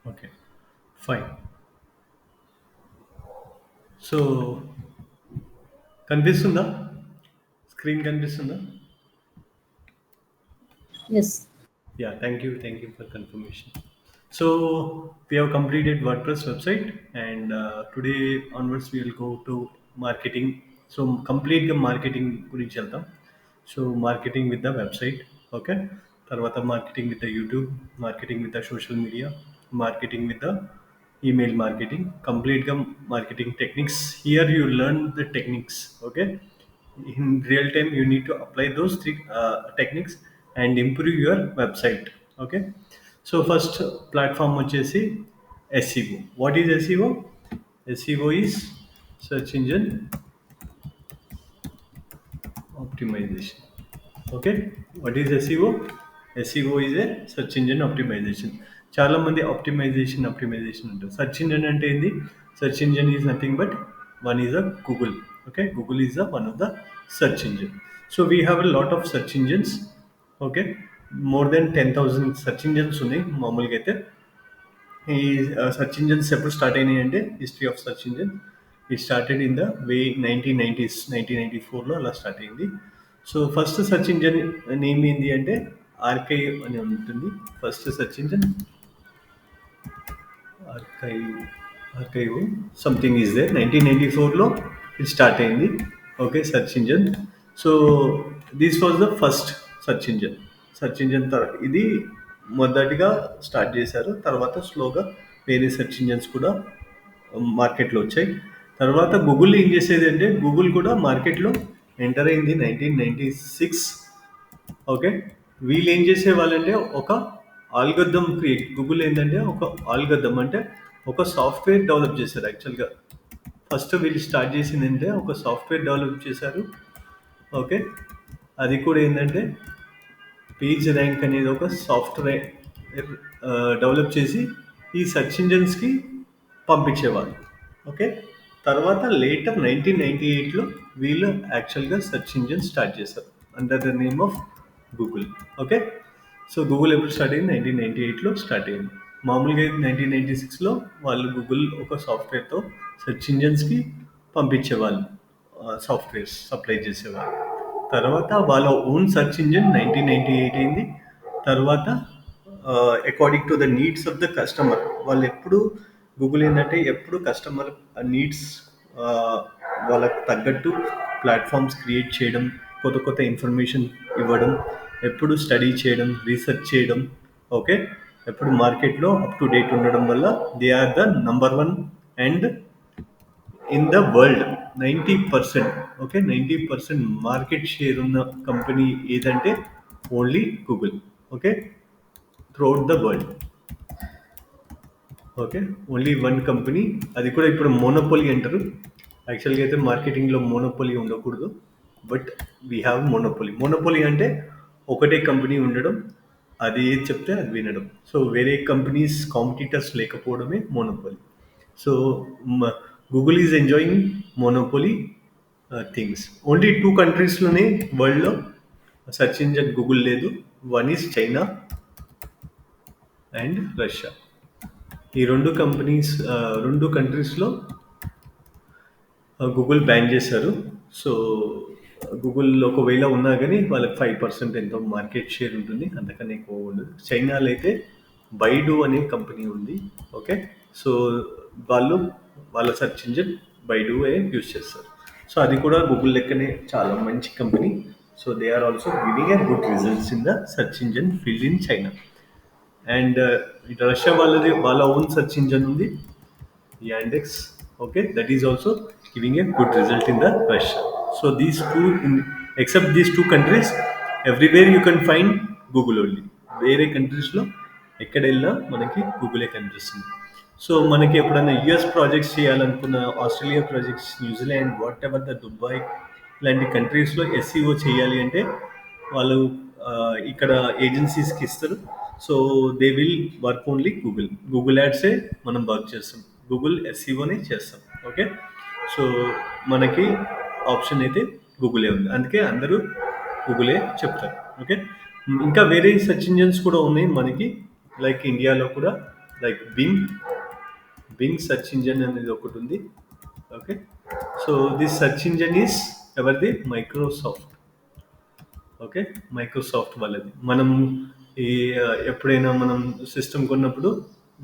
Okay. Fine. So, కనిపిస్తుందా? Screen కనిపిస్తుందా? Yes. Yeah, thank you. Thank you for confirmation. So we have completed WordPress website, and today onwards we will go to marketing. So complete the marketing గురించి వెళ్తాం. So marketing with the website, okay. తర్వాత marketing with the YouTube, marketing with the social media, marketing with the email marketing, complete the marketing techniques. Here you learn the techniques, okay. In real time you need to apply those three techniques and improve your website, okay. So first platform వచ్చేసి SEO. What is SEO? SEO is search engine optimization. Okay. What is SEO? SEO is a search engine optimization. చాలా మంది optimization అంటారు. Search engine అంటే ఏంది? Search engine is nothing but one is a Google. Okay. Google is the one of the search engine. So we have a lot of search engines. Okay. More than 10,000 search engines ఉన్నాయి మామూలుగా అయితే. ఈ search engines ఎప్పుడు start అయినాయి అంటే history of search engine ఈ started in the way 1990s, 1994లో అలా స్టార్ట్ అయింది. So first search engine name ఏంది అంటే ఆర్కైవ్ అని ఉంటుంది. First search engine archive. Archive something is there. 1994లో ఇది స్టార్ట్ అయింది. Okay. Search engine. So this was the first search engine. Search engine ఇది మొదటిగా స్టార్ట్ చేశారు. తర్వాత స్లోగా వేరే సెర్చ్ ఇంజిన్స్ కూడా మార్కెట్లో వచ్చాయి. తర్వాత గూగుల్ ఏం చేసేది అంటే గూగుల్ కూడా మార్కెట్లో ఎంటర్ అయింది 1996. ఓకే. వీళ్ళు ఏం చేసేవాళ్ళంటే ఒక ఆల్గోరిథం క్రియేట్. గూగుల్ ఏంటంటే ఒక ఆల్గోరిథం అంటే ఒక సాఫ్ట్వేర్ డెవలప్ చేశారు యాక్చువల్గా. ఫస్ట్ వీళ్ళు స్టార్ట్ చేసిందంటే ఒక సాఫ్ట్వేర్ డెవలప్ చేశారు. ఓకే. అది కూడా ఏంటంటే పేజ్ ర్యాంక్ అనేది ఒక సాఫ్ట్వేర్ డెవలప్ చేసి ఈ సెర్చ్ ఇంజిన్స్కి పంపించేవాళ్ళు. ఓకే. తర్వాత లేటర్ 1998లో వీళ్ళు యాక్చువల్గా సెర్చ్ ఇంజిన్ స్టార్ట్ చేశారు under the name of Google. Okay. So Google ఎప్పుడు స్టార్ట్ అయింది? 1998లో స్టార్ట్ అయింది. మామూలుగా 1996లో వాళ్ళు గూగుల్ ఒక సాఫ్ట్వేర్తో సెర్చ్ ఇంజిన్స్కి పంపించేవాళ్ళు, సాఫ్ట్వేర్స్ సప్లై చేసేవాళ్ళు. తర్వాత వాళ్ళ ఓన్ సెర్చ్ ఇంజిన్ 1998 అయింది. తర్వాత according to the needs of the customer వాళ్ళు ఎప్పుడు గూగుల్ ఏంటంటే ఎప్పుడు కస్టమర్ నీడ్స్ వాళ్ళకు తగ్గట్టు ప్లాట్ఫామ్స్ క్రియేట్ చేయడం, కొత్త కొత్త ఇన్ఫర్మేషన్ ఇవ్వడం, ఎప్పుడు స్టడీ చేయడం, రీసెర్చ్ చేయడం. ఓకే. ఎప్పుడు మార్కెట్లో అప్ టు డేట్ ఉండడం వల్ల they are the number one and in the world 90%. Okay. 90% market share ఉన్న కంపెనీ ఏదంటే only Google. Okay. Throughout the world. Okay. Only one company. అది కూడా ఇప్పుడు మోనోపోలీ అంటారు. యాక్చువల్గా అయితే మార్కెటింగ్లో మోనోపోలీ ఉండకూడదు. But we have monopoly. Monopoly అంటే ఒకటే కంపెనీ ఉండడం, అది ఏది చెప్తే అది వినడం. సో వేరే కంపెనీస్ కాంపిటీటర్స్ లేకపోవడమే monopoly. So Google is enjoying monopoly things. Only 2 కంట్రీస్లోనే వరల్డ్లో సెర్చ్ ఇంజన్ గూగుల్ లేదు. One is China and Russia. ఈ రెండు కంపెనీస్, రెండు కంట్రీస్లో గూగుల్ బ్యాన్ చేశారు. సో గూగుల్ ఒకవేళ ఉన్నా కానీ వాళ్ళకి 5% ఎంతో మార్కెట్ షేర్ ఉంటుంది, అంతకన్నా ఎక్కువ ఉండదు. చైనాలో అయితే బైడు అనే కంపెనీ ఉంది. ఓకే. సో వాళ్ళు వాళ్ళ సెర్చ్ ఇంజిన్ బైడుఏ యూజ్ చేస్తారు. సో అది కూడా గూగుల్ లెక్కనే చాలా మంచి company. So they are also giving a good results in the search engine field in China. And Russia వాళ్ళది వాళ్ళ ఓన్ సెర్చ్ ఇంజిన్ ఉంది, Yandex. Okay, that is also giving a good result in the Russia. So these two, except these two countries, everywhere you can find Google only. వేరే కంట్రీస్లో ఎక్కడ వెళ్ళినా మనకి గూగులే కనిపిస్తుంది. So మనకి ఎప్పుడైనా యుఎస్ ప్రాజెక్ట్స్ చేయాలనుకున్న, Australia projects, New Zealand, whatever the Dubai ఇలాంటి కంట్రీస్లో ఎస్సీఓ చేయాలి అంటే వాళ్ళు ఇక్కడ ఏజెన్సీస్కి ఇస్తారు. So they will work only Google. Google యాడ్సే మనం వర్క్ చేస్తాం, గూగుల్ ఎస్సీఓనే చేస్తాం. ఓకే. సో మనకి ఆప్షన్ అయితే గూగులే ఉంది, అందుకే అందరూ గూగులే చెప్తారు. ఓకే. ఇంకా వేరే సెర్చ్ ఇంజిన్స్ కూడా ఉన్నాయి మనకి, లైక్ ఇండియాలో కూడా లైక్ బింగ్ సెర్చ్ ఇంజన్ అనేది ఒకటి ఉంది. Okay. So this search engine is ఎవరిది? మైక్రోసాఫ్ట్. ఓకే. మైక్రోసాఫ్ట్ వాళ్ళది. మనం ఈ ఎప్పుడైనా మనం సిస్టమ్ కొన్నప్పుడు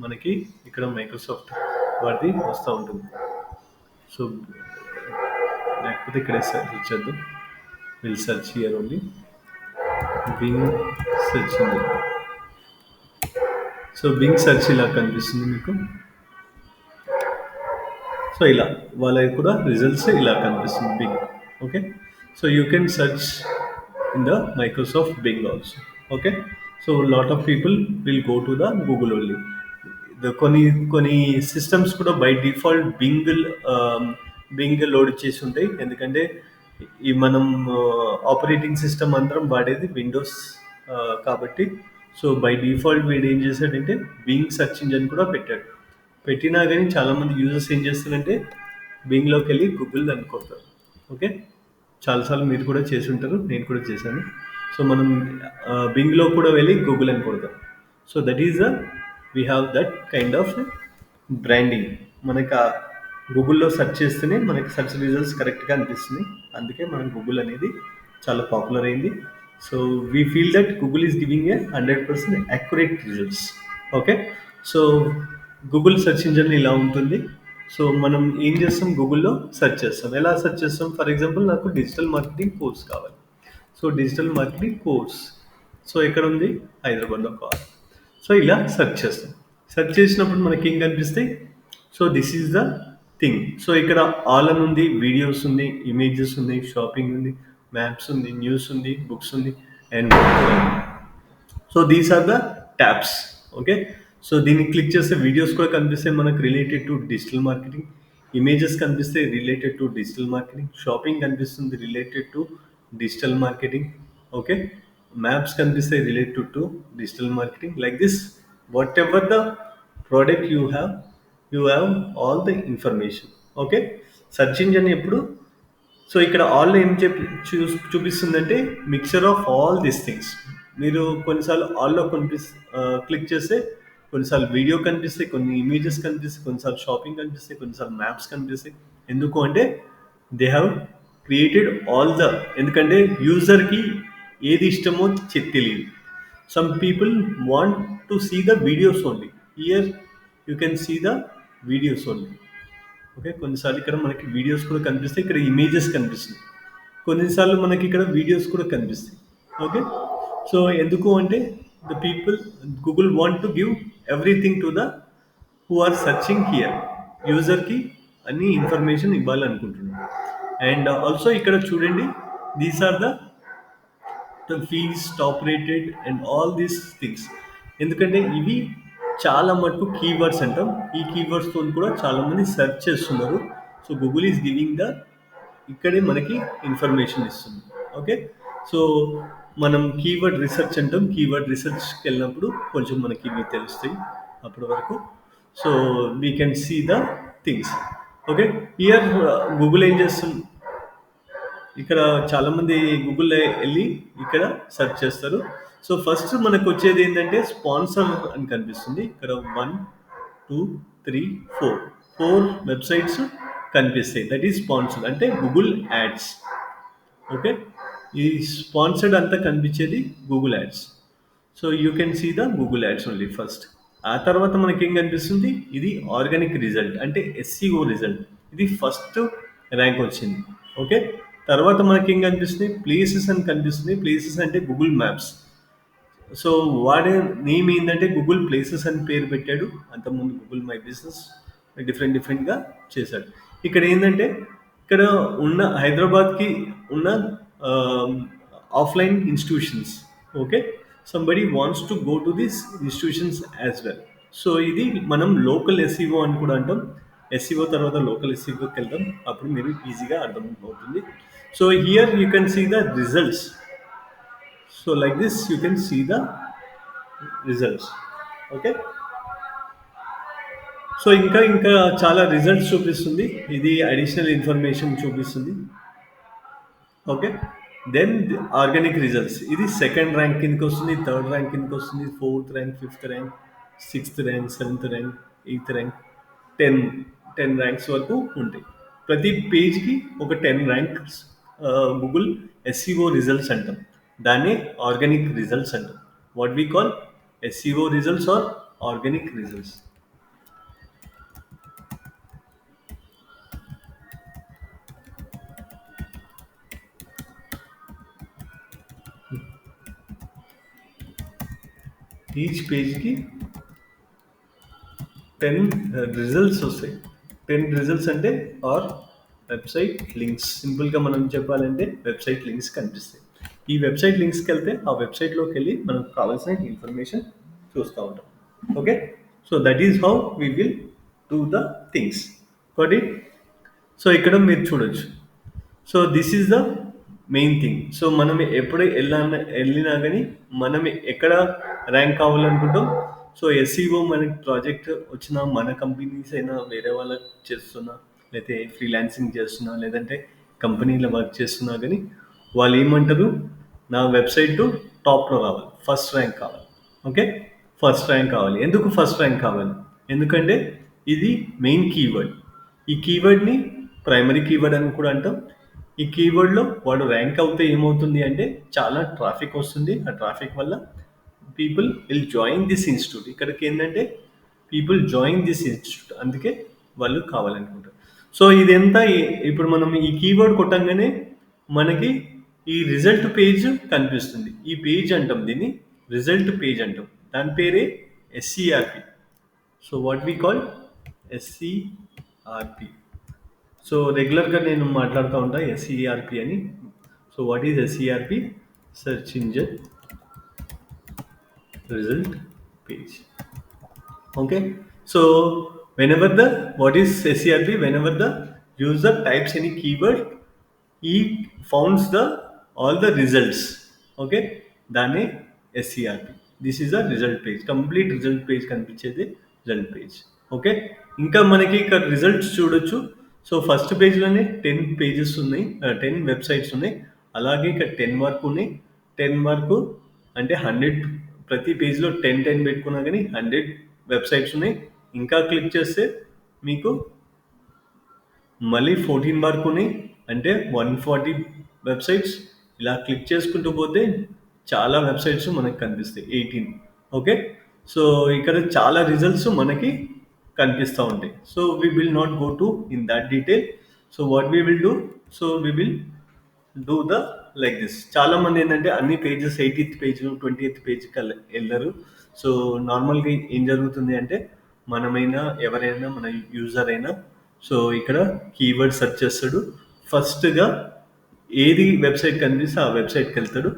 మనకి ఇక్కడ మైక్రోసాఫ్ట్ వాడిది వస్తూ ఉంటుంది. సో లేకపోతే ఇక్కడే సెర్చ్ చేద్దాం. Will search here only Bing search engine. So Bing search ఇలా కనిపిస్తుంది మీకు. సో ఇలా వాళ్ళకి కూడా రిజల్ట్స్ ఇలా కనిపిస్తుంది Bing. Okay. So you can search in the Microsoft Bing also. Okay. So lot of people will go to the Google only. కొన్ని కొన్ని సిస్టమ్స్ కూడా బై డిఫాల్ట్ బింగ్ లోడ్ చేసి ఉంటాయి. ఎందుకంటే ఈ మనం ఆపరేటింగ్ సిస్టమ్ అందరం వాడేది విండోస్ కాబట్టి. సో బై డిఫాల్ట్ వీడు ఏం చేశాడంటే బింగ్ సెర్చ్ ఇంజన్ కూడా పెట్టాడు. పెట్టినా కానీ చాలామంది యూజర్స్ ఏం చేస్తారంటే బింగ్లోకి వెళ్ళి గూగుల్ అని కొడతారు. ఓకే. చాలాసార్లు మీరు కూడా చేసి ఉంటారు, నేను కూడా చేశాను. సో మనం బింగ్లో కూడా వెళ్ళి గూగుల్ అని కొడతాం. So that is we have that kind of branding. మనకు గూగుల్లో సెర్చ్ చేస్తేనే మనకి సెర్చ్ రిజల్ట్స్ కరెక్ట్గా అనిపిస్తుంది. అందుకే మనం గూగుల్ అనేది చాలా పాపులర్ అయింది. So we feel that Google is giving a 100% accurate results. Okay. So Google search engine ఇలా ఉంటుంది. సో మనం ఏం చేస్తాం? గూగుల్లో సెర్చ్ చేస్తాం. ఎలా సెర్చ్ చేస్తాం? ఫర్ ఎగ్జాంపుల్ నాకు డిజిటల్ మార్కెటింగ్ కోర్స్ కావాలి. So digital marketing course. So ఎక్కడ ఉంది? హైదరాబాద్లో కావాలి. సో ఇలా సెర్చ్ చేస్తాం. సెర్చ్ చేసినప్పుడు మనకి ఏం కనిపిస్తాయి? So this is the thing. So ఇక్కడ ఆల్ అని ఉంది, వీడియోస్ ఉంది, ఇమేజెస్ ఉంది, షాపింగ్ ఉంది, మ్యాప్స్ ఉంది, న్యూస్ ఉంది, బుక్స్ ఉంది and so these are the tabs. Okay. So దీన్ని క్లిక్ చేస్తే వీడియోస్ కూడా కనిపిస్తాయి మనకు related to digital marketing. Images కనిపిస్తాయి related to digital marketing. Shopping కనిపిస్తుంది related to digital marketing. Okay. Maps కనిపిస్తాయి related to digital marketing. Like this whatever the product you have all the information. Okay. Search engine ఎప్పుడు so ఇక్కడ all ఏం చూపిస్తుందంటే mixture of all these things. మీరు కొన్నిసార్లు ఆల్లో click చేస్తే కొన్నిసార్లు video కనిపిస్తాయి, కొన్ని ఇమేజెస్ కనిపిస్తాయి, కొన్నిసార్లు షాపింగ్ కనిపిస్తాయి, కొన్నిసార్లు మ్యాప్స్ కనిపిస్తాయి. ఎందుకు అంటే they have created all the, ఎందుకంటే యూజర్కి ఏది ఇష్టమో తెలియదు. Some people want to see the videos only. Here you can see the videos only. Okay. కొన్నిసార్లు ఇక్కడ మనకి వీడియోస్ కూడా కనిపిస్తాయి, ఇక్కడ ఇమేజెస్ కనిపిస్తుంది. కొన్నిసార్లు మనకి ఇక్కడ వీడియోస్ కూడా కనిపిస్తాయి. ఓకే. సో ఎందుకు అంటే the people Google want to give everything to the who are searching here. యూజర్కి అన్ని ఇన్ఫర్మేషన్ ఇవ్వాలనుకుంటున్నాను. అండ్ ఆల్సో ఇక్కడ చూడండి these are the fees, top rated and all these things. ఎందుకంటే ఇవి చాలా మటుకు కీవర్డ్స్ అంటాం. ఈ కీవర్డ్స్తో కూడా చాలామంది సెర్చ్ చేస్తున్నారు. So Google is giving the ఇక్కడే మనకి ఇన్ఫర్మేషన్ ఇస్తుంది. ఓకే. సో మనం కీవర్డ్ రీసెర్చ్ అంటాం. కీవర్డ్ రీసెర్చ్కి వెళ్ళినప్పుడు కొంచెం మనకి ఇవి తెలుస్తాయి అప్పటి వరకు. So we can see the things. Okay. Here Google ఏం చేస్తుంది? ఇక్కడ చాలామంది గూగుల్లో వెళ్ళి ఇక్కడ సెర్చ్ చేస్తారు. సో ఫస్ట్ మనకు వచ్చేది ఏంటంటే స్పాన్సర్ అని కనిపిస్తుంది. ఇక్కడ 1, 2, 3, 4 వెబ్సైట్స్ కనిపిస్తాయి. దట్ ఈస్ స్పాన్సర్డ్ అంటే గూగుల్ యాడ్స్. ఓకే. ఈ స్పాన్సర్డ్ అంతా కనిపించేది Google ads. So you can see the Google ads only first. ఆ తర్వాత మనకి ఏం కనిపిస్తుంది? ఇది ఆర్గానిక్ రిజల్ట్ అంటే ఎస్సీఓ రిజల్ట్. ఇది ఫస్ట్ ర్యాంక్ వచ్చింది. ఓకే. తర్వాత మనకి ఏం కనిపిస్తుంది? ప్లేసెస్ అని కనిపిస్తుంది. ప్లేసెస్ అంటే గూగుల్ మ్యాప్స్. సో వాడే నేమ్ ఏంటంటే గూగుల్ ప్లేసెస్ అని పేరు పెట్టాడు. అంతకుముందు గూగుల్ మై బిజినెస్ డిఫరెంట్గా చేశాడు. ఇక్కడ ఏంటంటే ఇక్కడ ఉన్న హైదరాబాద్కి ఉన్న offline institutions. Okay. Somebody wants to go to this institutions as well. So ఇది మనం లోకల్ ఎస్ఈఓ అని కూడా అంటాం. ఎస్ఈఓ తర్వాత లోకల్ ఎస్ఈఓకి వెళ్తాం. అప్పుడు మీరు ఈజీగా అర్థం అవుతుంది. So here you can see the results. So like this you can see the results. Okay. So ఇంకా ఇంకా చాలా రిజల్ట్స్ చూపిస్తుంది. ఇది అడిషనల్ ఇన్ఫర్మేషన్ చూపిస్తుంది. ఓకే. దెన్ ఆర్గానిక్ రిజల్ట్స్ ఇది సెకండ్ ర్యాంక్ కిందకి వస్తుంది, థర్డ్ ర్యాంక్ కిందకి వస్తుంది, fourth rank, fifth rank, sixth rank, seventh rank, eighth rank, ten ten ranks వరకు ఉంటాయి. ప్రతి పేజ్కి ఒక 10 ర్యాంక్స్ గూగుల్ ఎస్సీఓ రిజల్ట్స్ అంటాం. దాన్ని ఆర్గానిక్ రిజల్ట్స్ అంటాం. What we call SEO results are organic results. Each పేజ్కి 10 రిజల్ట్స్ వస్తాయి. 10 రిజల్ట్స్ అంటే ఆర్ వెబ్సైట్ లింక్స్. సింపుల్గా మనం చెప్పాలంటే వెబ్సైట్ లింక్స్ కనిపిస్తాయి. ఈ వెబ్సైట్ లింక్స్కి వెళ్తే ఆ వెబ్సైట్లోకి వెళ్ళి మనకు కావాల్సిన ఇన్ఫర్మేషన్ చూస్తూ ఉంటాం. Okay, so that is how we will do the things. కాబట్టి సో ఇక్కడ మీరు చూడొచ్చు. So this is the main thing. So మనం ఎప్పుడు వెళ్ళినా కానీ మనం ఎక్కడ ర్యాంక్ కావాలనుకుంటాం. సో ఎస్సీఓ మనకి ప్రాజెక్ట్ వచ్చినా, మన కంపెనీస్ అయినా, వేరే వాళ్ళకి చేస్తున్నా, లేకపోతే ఫ్రీలాన్సింగ్ చేస్తున్నా, లేదంటే కంపెనీలో వర్క్ చేస్తున్నా కానీ వాళ్ళు ఏమంటారు, నా వెబ్సైట్ టాప్లో రావాలి, ఫస్ట్ ర్యాంక్ కావాలి. ఓకే, ఫస్ట్ ర్యాంక్ కావాలి. ఎందుకు ఫస్ట్ ర్యాంక్ కావాలి? ఎందుకంటే ఇది మెయిన్ కీవర్డ్. ఈ కీవర్డ్ని ప్రైమరీ కీవర్డ్ అని కూడా అంటాం. ఈ కీవర్డ్లో వాడు ర్యాంక్ అవుతే ఏమవుతుంది అంటే చాలా ట్రాఫిక్ వస్తుంది. ఆ ట్రాఫిక్ వల్ల people will join this institute. ఇక్కడికి ఏంటంటే పీపుల్ జాయిన్ దిస్ ఇన్స్టిట్యూట్, అందుకే వాళ్ళు కావాలనుకుంటారు. సో ఇదంతా ఇప్పుడు మనం ఈ కీవర్డ్ కొట్టంగానే మనకి ఈ రిజల్ట్ పేజ్ కనిపిస్తుంది. ఈ పేజ్ అంటాం, దీన్ని రిజల్ట్ పేజ్ అంటాం. దాని పేరే SCRP. So what we call SCRP. So రెగ్యులర్గా నేను మాట్లాడుతూ ఉంటా ఎస్ఈఆర్పి అని. So what is SERP? Search engine result page. Okay, so whenever the what is SERP, whenever the user types any keyword, he founds the all the results. Okay, దాన్ని SERP. This is a result page. Complete result page కనిపించేది result page. Okay, ఇంకా మనకి ఇక్కడ results చూడొచ్చు. So first పేజ్లోనే 10 pages ఉన్నాయి, 10 websites ఉన్నాయి. అలాగే ఇక్కడ 10 వరకు ఉన్నాయి. 10 వరకు అంటే 100, ప్రతి పేజ్లో 10 పెట్టుకున్నా కానీ 100 వెబ్సైట్స్ ఉన్నాయి. ఇంకా క్లిక్ చేస్తే మీకు మళ్ళీ 14 వరకు ఉన్నాయి, అంటే 140 వెబ్సైట్స్. ఇలా క్లిక్ చేసుకుంటూ పోతే చాలా వెబ్సైట్స్ మనకి కనిపిస్తాయి, 18. ఓకే, సో ఇక్కడ చాలా రిజల్ట్స్ మనకి కనిపిస్తూ ఉంటాయి. So we will not go to in that detail. So what we will do, so we will do the like this. చాలా మంది ఏంటంటే అన్ని pages 80th page 20th page వెళ్ళరు. సో నార్మల్గా ఏం జరుగుతుంది అంటే మనమైనా ఎవరైనా మన యూజర్ అయినా సో ఇక్కడ కీవర్డ్ సెర్చ్ చేస్తాడు. ఫస్ట్గా ఏది వెబ్సైట్ కనిపిస్తే ఆ వెబ్సైట్కి వెళ్తాడు.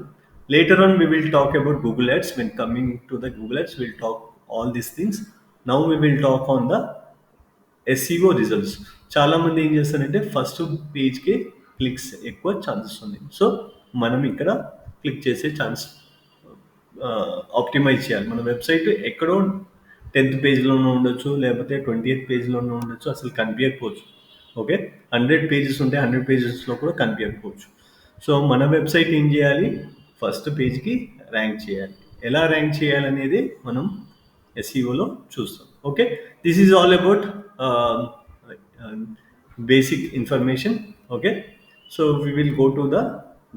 Later on we will talk about Google ads. When coming to the Google ads will talk all these things. Now we will talk on the SEO results. చాలామంది ఏం చేస్తారంటే ఫస్ట్ పేజ్కి క్లిక్స్ ఎక్కువ ఛాన్సెస్ ఉంది. So మనం ఇక్కడ click చేసే chance optimise చేయాలి. మన వెబ్సైట్ ఎక్కడో 10th పేజ్లోనూ ఉండొచ్చు, లేకపోతే 20th పేజ్లోనూ ఉండొచ్చు, అసలు కనిపించకపోవచ్చు. ఓకే, 100 పేజెస్ ఉంటే 100 పేజెస్లో కూడా కనిపించకపోవచ్చు. సో మన వెబ్సైట్ ఏం చేయాలి, ఫస్ట్ పేజ్కి ర్యాంక్ చేయాలి. ఎలా ర్యాంక్ చేయాలనేది మనం ఎస్ఈఓలో చూస్తాం. Okay, this is all about basic information. Okay, so we will go to the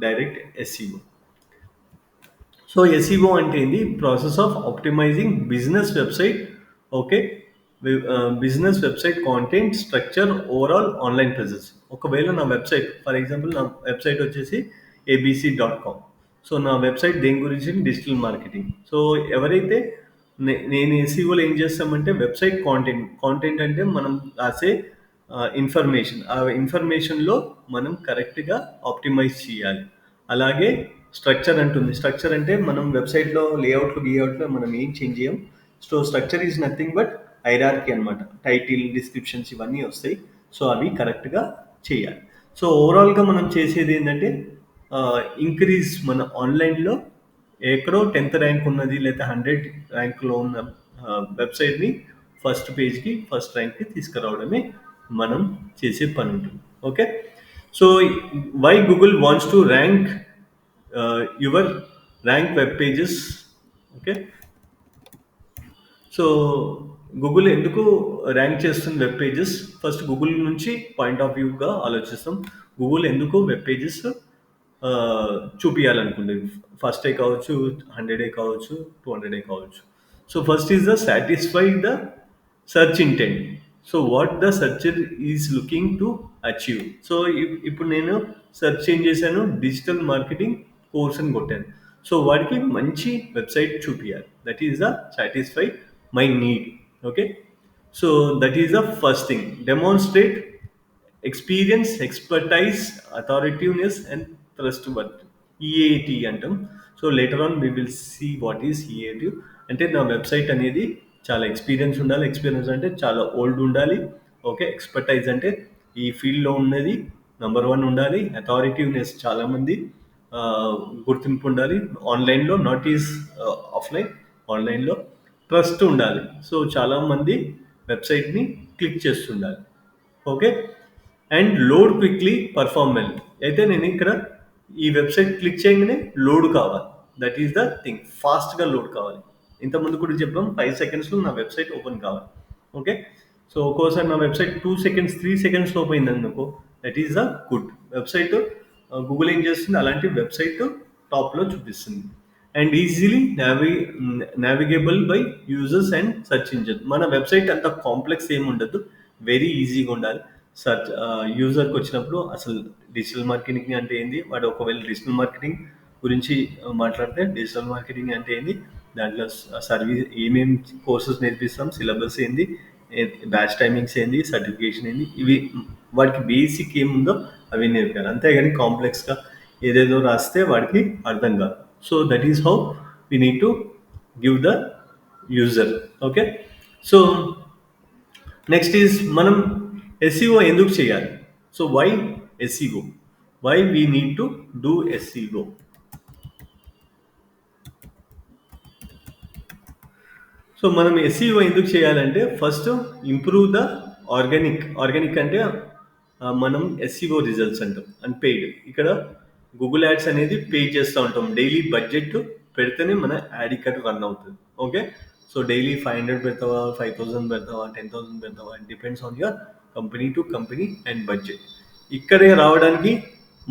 direct SEO. So SEO అంటే ఏంది? Process of optimising business website. Okay, business website content, structure, overall online presence. ఒకవేళ నా website, for example నా website వచ్చేసి abc.com. So నా website దేని గురించి? Digital marketing. So ఎవరైతే నేను ఎస్ఈఓలో ఏం చేస్తామంటే వెబ్సైట్ కాంటెంట్ అంటే మనం రాసే ఇన్ఫర్మేషన్, ఆ ఇన్ఫర్మేషన్లో మనం కరెక్ట్గా ఆప్టిమైజ్ చేయాలి. అలాగే స్ట్రక్చర్ అంటుంది. స్ట్రక్చర్ అంటే మనం వెబ్సైట్లో లేఅవుట్లో మనం ఏం చేంజ్ చేయం. So structure is nothing but hierarchy అనమాట. టైటిల్, డిస్క్రిప్షన్స్ ఇవన్నీ వస్తాయి. సో అవి కరెక్ట్గా చేయాలి. సో ఓవరాల్గా మనం చేసేది ఏంటంటే ఇంక్రీజ్ మన ఆన్లైన్లో ఎక్కడో 10th ర్యాంక్ ఉన్నది లేదా 100 ర్యాంక్లో ఉన్న వెబ్సైట్ని ఫస్ట్ ర్యాంక్కి తీసుకురావడమే మనం చేసే పని ఉంటుంది. Okay, so why Google wants to rank your rank web pages. Okay, so Google ఎందుకు ర్యాంక్ చేస్తుంది వెబ్ పేజెస్? ఫస్ట్ గూగుల్ నుంచి పాయింట్ ఆఫ్ వ్యూగా ఆలోచిస్తాం. గూగుల్ ఎందుకు వెబ్ పేజెస్ చూపియాలనుకుంది? ఫస్ట్ కావచ్చు, 100 కావచ్చు, 200 కావచ్చు. So first is the satisfy the search intent. So what the searcher is looking to achieve. So ఇప్పుడు నేను సెర్చ్ ఏం చేశాను, డిజిటల్ మార్కెటింగ్ కోర్స్ అని కొట్టాను. సో వాడికి మంచి వెబ్సైట్ చూపియాలి. That is the satisfy my need. Okay. So that is the first thing. Demonstrate experience, expertise, authoritativeness and trust worth. EAT అంటాం. So later on we will see what is EAT. అంటే నా website అనేది చాలా experience ఉండాలి. Experience అంటే చాలా old ఉండాలి. Okay. Expertise అంటే ఈ ఫీల్డ్లో ఉన్నది నంబర్ వన్ ఉండాలి. అథారిటివ్నెస్ చాలామంది గుర్తింపు ఉండాలి ఆన్లైన్లో, నాట్ ఈజ్ ఆఫ్లైన్, ఆన్లైన్లో. ట్రస్ట్ ఉండాలి. సో చాలామంది వెబ్సైట్ని క్లిక్ చేస్తుండాలి. Okay. And load quickly, perform well. అయితే నేను ఇక్కడ ఈ వెబ్సైట్ క్లిక్ చేయగానే లోడ్ కావాలి. That is the thing. ఫాస్ట్గా లోడ్ కావాలి. ఇంతకుముందు కూడా చెప్పాం 5 సెకండ్స్లో నా వెబ్సైట్ ఓపెన్ కావాలి. ఓకే. సో ఒక్కోసారి నా వెబ్సైట్ 2 సెకండ్స్, 3 సెకండ్స్లో ఓపెన్ అనుకో, that is the good website. Google ఏం చేస్తుంది, అలాంటి వెబ్సైట్ టాప్లో చూపిస్తుంది. And easily navigable by users and search engine. మన వెబ్సైట్ అంత కాంప్లెక్స్ ఏమి ఉండదు, వెరీ ఈజీగా ఉండాలి. సర్చ్ యూజర్కి వచ్చినప్పుడు అసలు డిజిటల్ మార్కెటింగ్ అంటే ఏంది, వాడు ఒకవేళ డిజిటల్ మార్కెటింగ్ గురించి మాట్లాడితే డిజిటల్ మార్కెటింగ్ అంటే ఏంది, దాంట్లో సర్వీస్ ఏమేమి కోర్సెస్ నేర్పిస్తాం, సిలబస్ ఏంది, బ్యాచ్ టైమింగ్స్ ఏంది, సర్టిఫికేషన్ ఏంది, ఇవి వాడికి బేసిక్ ఏముందో అవి నేర్పారు. అంతేగాని కాంప్లెక్స్గా ఏదేదో రాస్తే వాడికి అర్థం కాదు. So that is how we need to give the user. Okay. So next is మనం ఎస్ఈఓ ఎందుకు చేయాలి? So why SEO, why we need to do SEO? So మనం ఎస్ఈఓ ఎందుకు చేయాలంటే ఫస్ట్ ఇంప్రూవ్ ద ఆర్గానిక్ అంటే మనం ఎస్ఈఓ రిజల్ట్స్ అంటాం, and paid. ఇక్కడ గూగుల్ యాడ్స్ అనేది పే చేస్తూ ఉంటాం. డైలీ బడ్జెట్ పెడితేనే మన యాడ్ ఇక్కడ రన్ అవుతుంది. ఓకే. సో డైలీ 500 పెడతావా, 5000 పెడతావా, 10,000 పెడతావా, depends on your company to company and budget. ఇక్కడే రావడానికి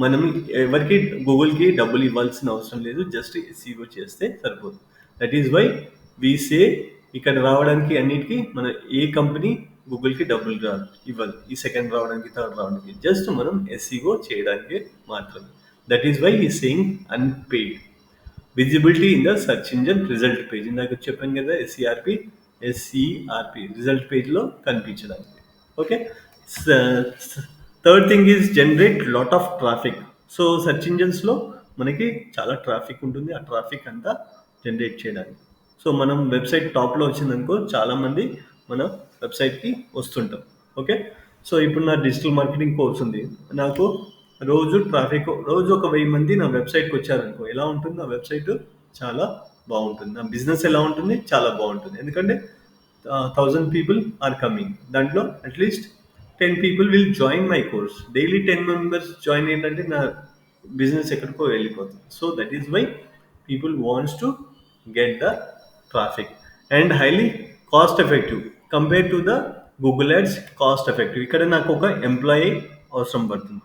మనం ఎవరికి గూగుల్కి డబ్బులు ఇవ్వాల్సిన అవసరం లేదు, జస్ట్ ఎస్ఈఓ చేస్తే సరిపోతుంది. దట్ ఈస్ వై వి సే ఇక్కడ రావడానికి అన్నిటికీ మన ఏ కంపెనీ గూగుల్కి డబ్బులు ఇవ్వదు. ఈ సెకండ్ రావడానికి, థర్డ్ రావడానికి, జస్ట్ మనం ఎస్ఈఓ చేయడానికి మాత్రమే. That is why we saying unpaid. Visibility in the search engine result page. ఇందాక చెప్పాను కదా, ఎస్ఈఆర్పి రిజల్ట్ పేజ్లో కనిపించడానికి. Okay. Third thing is generate lot of traffic. So search ఇంజన్స్లో మనకి చాలా ట్రాఫిక్ ఉంటుంది. ఆ ట్రాఫిక్ అంతా జనరేట్ చేయడానికి. సో మనం వెబ్సైట్ టాప్లో వచ్చిందనుకో, చాలామంది మన వెబ్సైట్కి వస్తుంటాం. ఓకే. సో ఇప్పుడు నా డిజిటల్ మార్కెటింగ్ కోర్స్ ఉంది, నాకు రోజు ఒక 1000 మంది నా వెబ్సైట్కి వచ్చారనుకో, ఎలా ఉంటుంది నా వెబ్సైట్? చాలా బాగుంటుంది. నా బిజినెస్ ఎలా ఉంటుంది? చాలా బాగుంటుంది. ఎందుకంటే 1000 పీపుల్ ఆర్ కమింగ్, దాంట్లో at least 10 people will join my course. Daily 10 members join ఏంటంటే నా బిజినెస్ ఎక్కడికో వెళ్ళిపోతుంది. So that is why people wants to get the traffic and highly cost effective compared to the Google Ads. cost effective ఇక్కడ నాకు ఒక employee అవసరం పడుతుంది.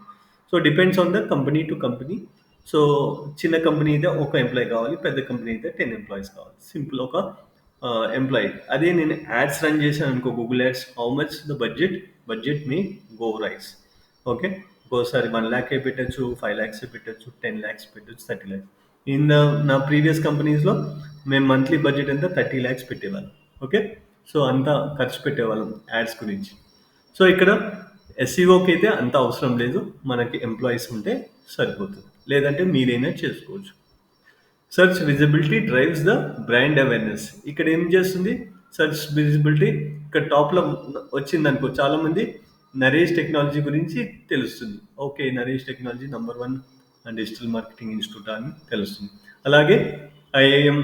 So depends on the company to company. So చిన్న company అయితే ఒక employee కావాలి, పెద్ద కంపెనీ అయితే 10 ఎంప్లాయీస్ కావాలి. సింపుల్ ఒక ఎంప్లాయీ. అదే నేను యాడ్స్ రన్ చేశాను అనుకో, Google ads, how much the budget may go rice. Okay. ఒక్కోసారి 1 lakh పెట్టచ్చు, 5 lakhs పెట్టచ్చు, 10 lakhs పెట్టచ్చు, 30 lakhs. ఇన్ నా ప్రీవియస్ కంపెనీస్లో మేము మంత్లీ బడ్జెట్ అంతా 30 lakhs పెట్టేవాళ్ళం. ఓకే. సో అంతా ఖర్చు పెట్టేవాళ్ళం యాడ్స్ గురించి. సో ఇక్కడ ఎస్ఈఓకి అయితే అంత అవసరం లేదు, మనకి ఎంప్లాయీస్ ఉంటే సరిపోతుంది, లేదంటే మీరైనా చేసుకోవచ్చు. Search visibility drives the brand awareness. ఇక్కడ ఏం చేస్తుంది సెర్చ్ విజిబిలిటీ? ఇక్కడ టాప్లో వచ్చింది అనుకో, చాలామంది నరేష్ టెక్నాలజీ గురించి తెలుస్తుంది. Okay, Naresh technology number 1 digital marketing institute అని తెలుస్తుంది. అలాగే ఐఐఎం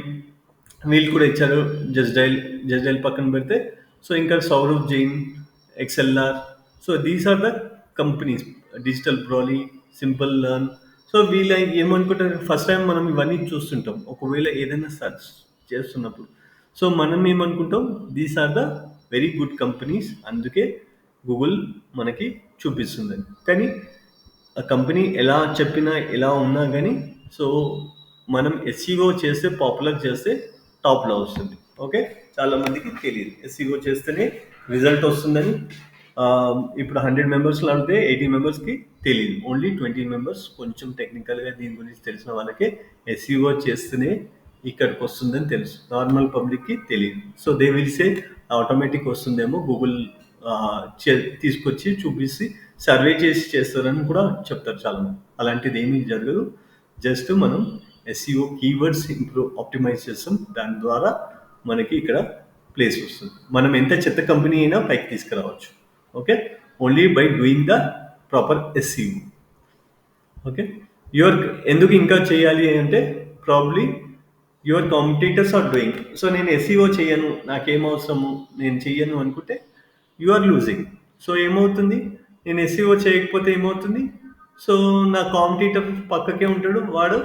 వీళ్ళు కూడా ఇచ్చారు. జస్డైల్ పక్కన పెడితే, సో ఇంకా Saurav Jain, XLR. So these are the companies. Digital బ్రాలీ, సింపుల్ లర్న్. సో వీళ్ళ ఏమనుకుంటారు, ఫస్ట్ టైం మనం ఇవన్నీ చూస్తుంటాం ఒకవేళ ఏదైనా సర్చ్ చేస్తున్నప్పుడు. సో మనం ఏమనుకుంటాం, these are the very good companies, అందుకే గూగుల్ మనకి చూపిస్తుందని. కానీ ఆ కంపెనీ ఎలా చెప్పినా ఎలా ఉన్నా కానీ, సో మనం ఎస్ఈఓ చేస్తే, పాపులర్ చేస్తే టాప్లో వస్తుంది. ఓకే, చాలా మందికి తెలియదు ఎస్ఈఓ చేస్తేనే రిజల్ట్ వస్తుందని. ఆ, ఇప్పుడు 100 మెంబర్స్లో అడిగితే 80 మెంబర్స్కి తెలియదు. ఓన్లీ 20 మెంబర్స్ కొంచెం టెక్నికల్గా దీని గురించి తెలిసిన వాళ్ళకే ఎస్ఈఓ చేస్తేనే ఇక్కడికి వస్తుందని తెలుసు. నార్మల్ పబ్లిక్కి తెలియదు. So they will say automatic వస్తుందేమో, గూగుల్ తీసుకొచ్చి చూపిస్తే సర్వే చేసి చేస్తారని కూడా చెప్తారు చాలామంది. అలాంటిది ఏమీ జరగదు. జస్ట్ మనం ఎస్ఈఓ కీవర్డ్స్ ఇంప్రూవ్ ఆప్టిమైజ్ చేస్తాం, దాని ద్వారా మనకి ఇక్కడ ప్లేస్ వస్తుంది. మనం ఎంత చెత్త కంపెనీ అయినా పైకి తీసుకురావచ్చు. Okay, only by doing the proper SEO. Okay, your ఎందుకు ఇంకా చేయాలి అంటే, probably your competitors are doing. So నేను ఎస్ఈఓ చేయను, నాకేం అవసరము, నేను చెయ్యను అనుకుంటే యు ఆర్ లూజింగ్. సో ఏమవుతుంది, నేను ఎస్ఈఓ చేయకపోతే ఏమవుతుంది, సో నా కాంపిటీటర్ పక్కకే ఉంటాడు, వాడు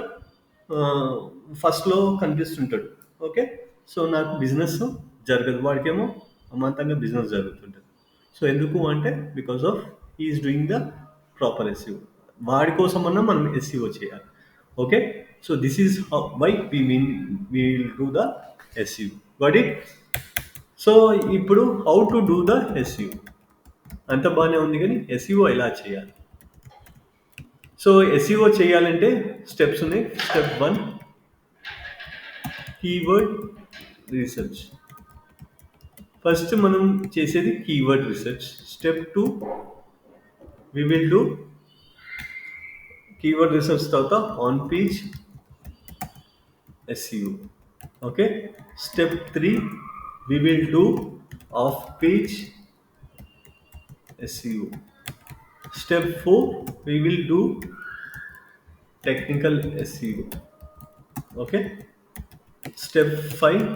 ఫస్ట్లో కనిపిస్తుంటాడు. ఓకే, సో నాకు బిజినెస్ జరగదు, వాడికేమో అమాంతంగా బిజినెస్ జరుగుతుంటుంది. సో ఎందుకు అంటే, because of he is doing the proper SEO. వాడి కోసమన్నా మనం ఎస్ఈఓ చేయాలి. Okay, so this is why will do the SEO. Got it? So ఇప్పుడు how to do the SEO అంత బాగానే ఉంది, కానీ ఎస్ఈఓ ఎలా చేయాలి? సో ఎస్ఈఓ చేయాలంటే స్టెప్స్ ఉన్నాయి. Step 1, keyword research. ఫస్ట్ మనం చేసేది keyword research. Step 2, we will do keyword research తర్వాత on page SEO. Okay, step 3, we will do off page SEO. Step 4, we will do technical SEO. Okay, step 5,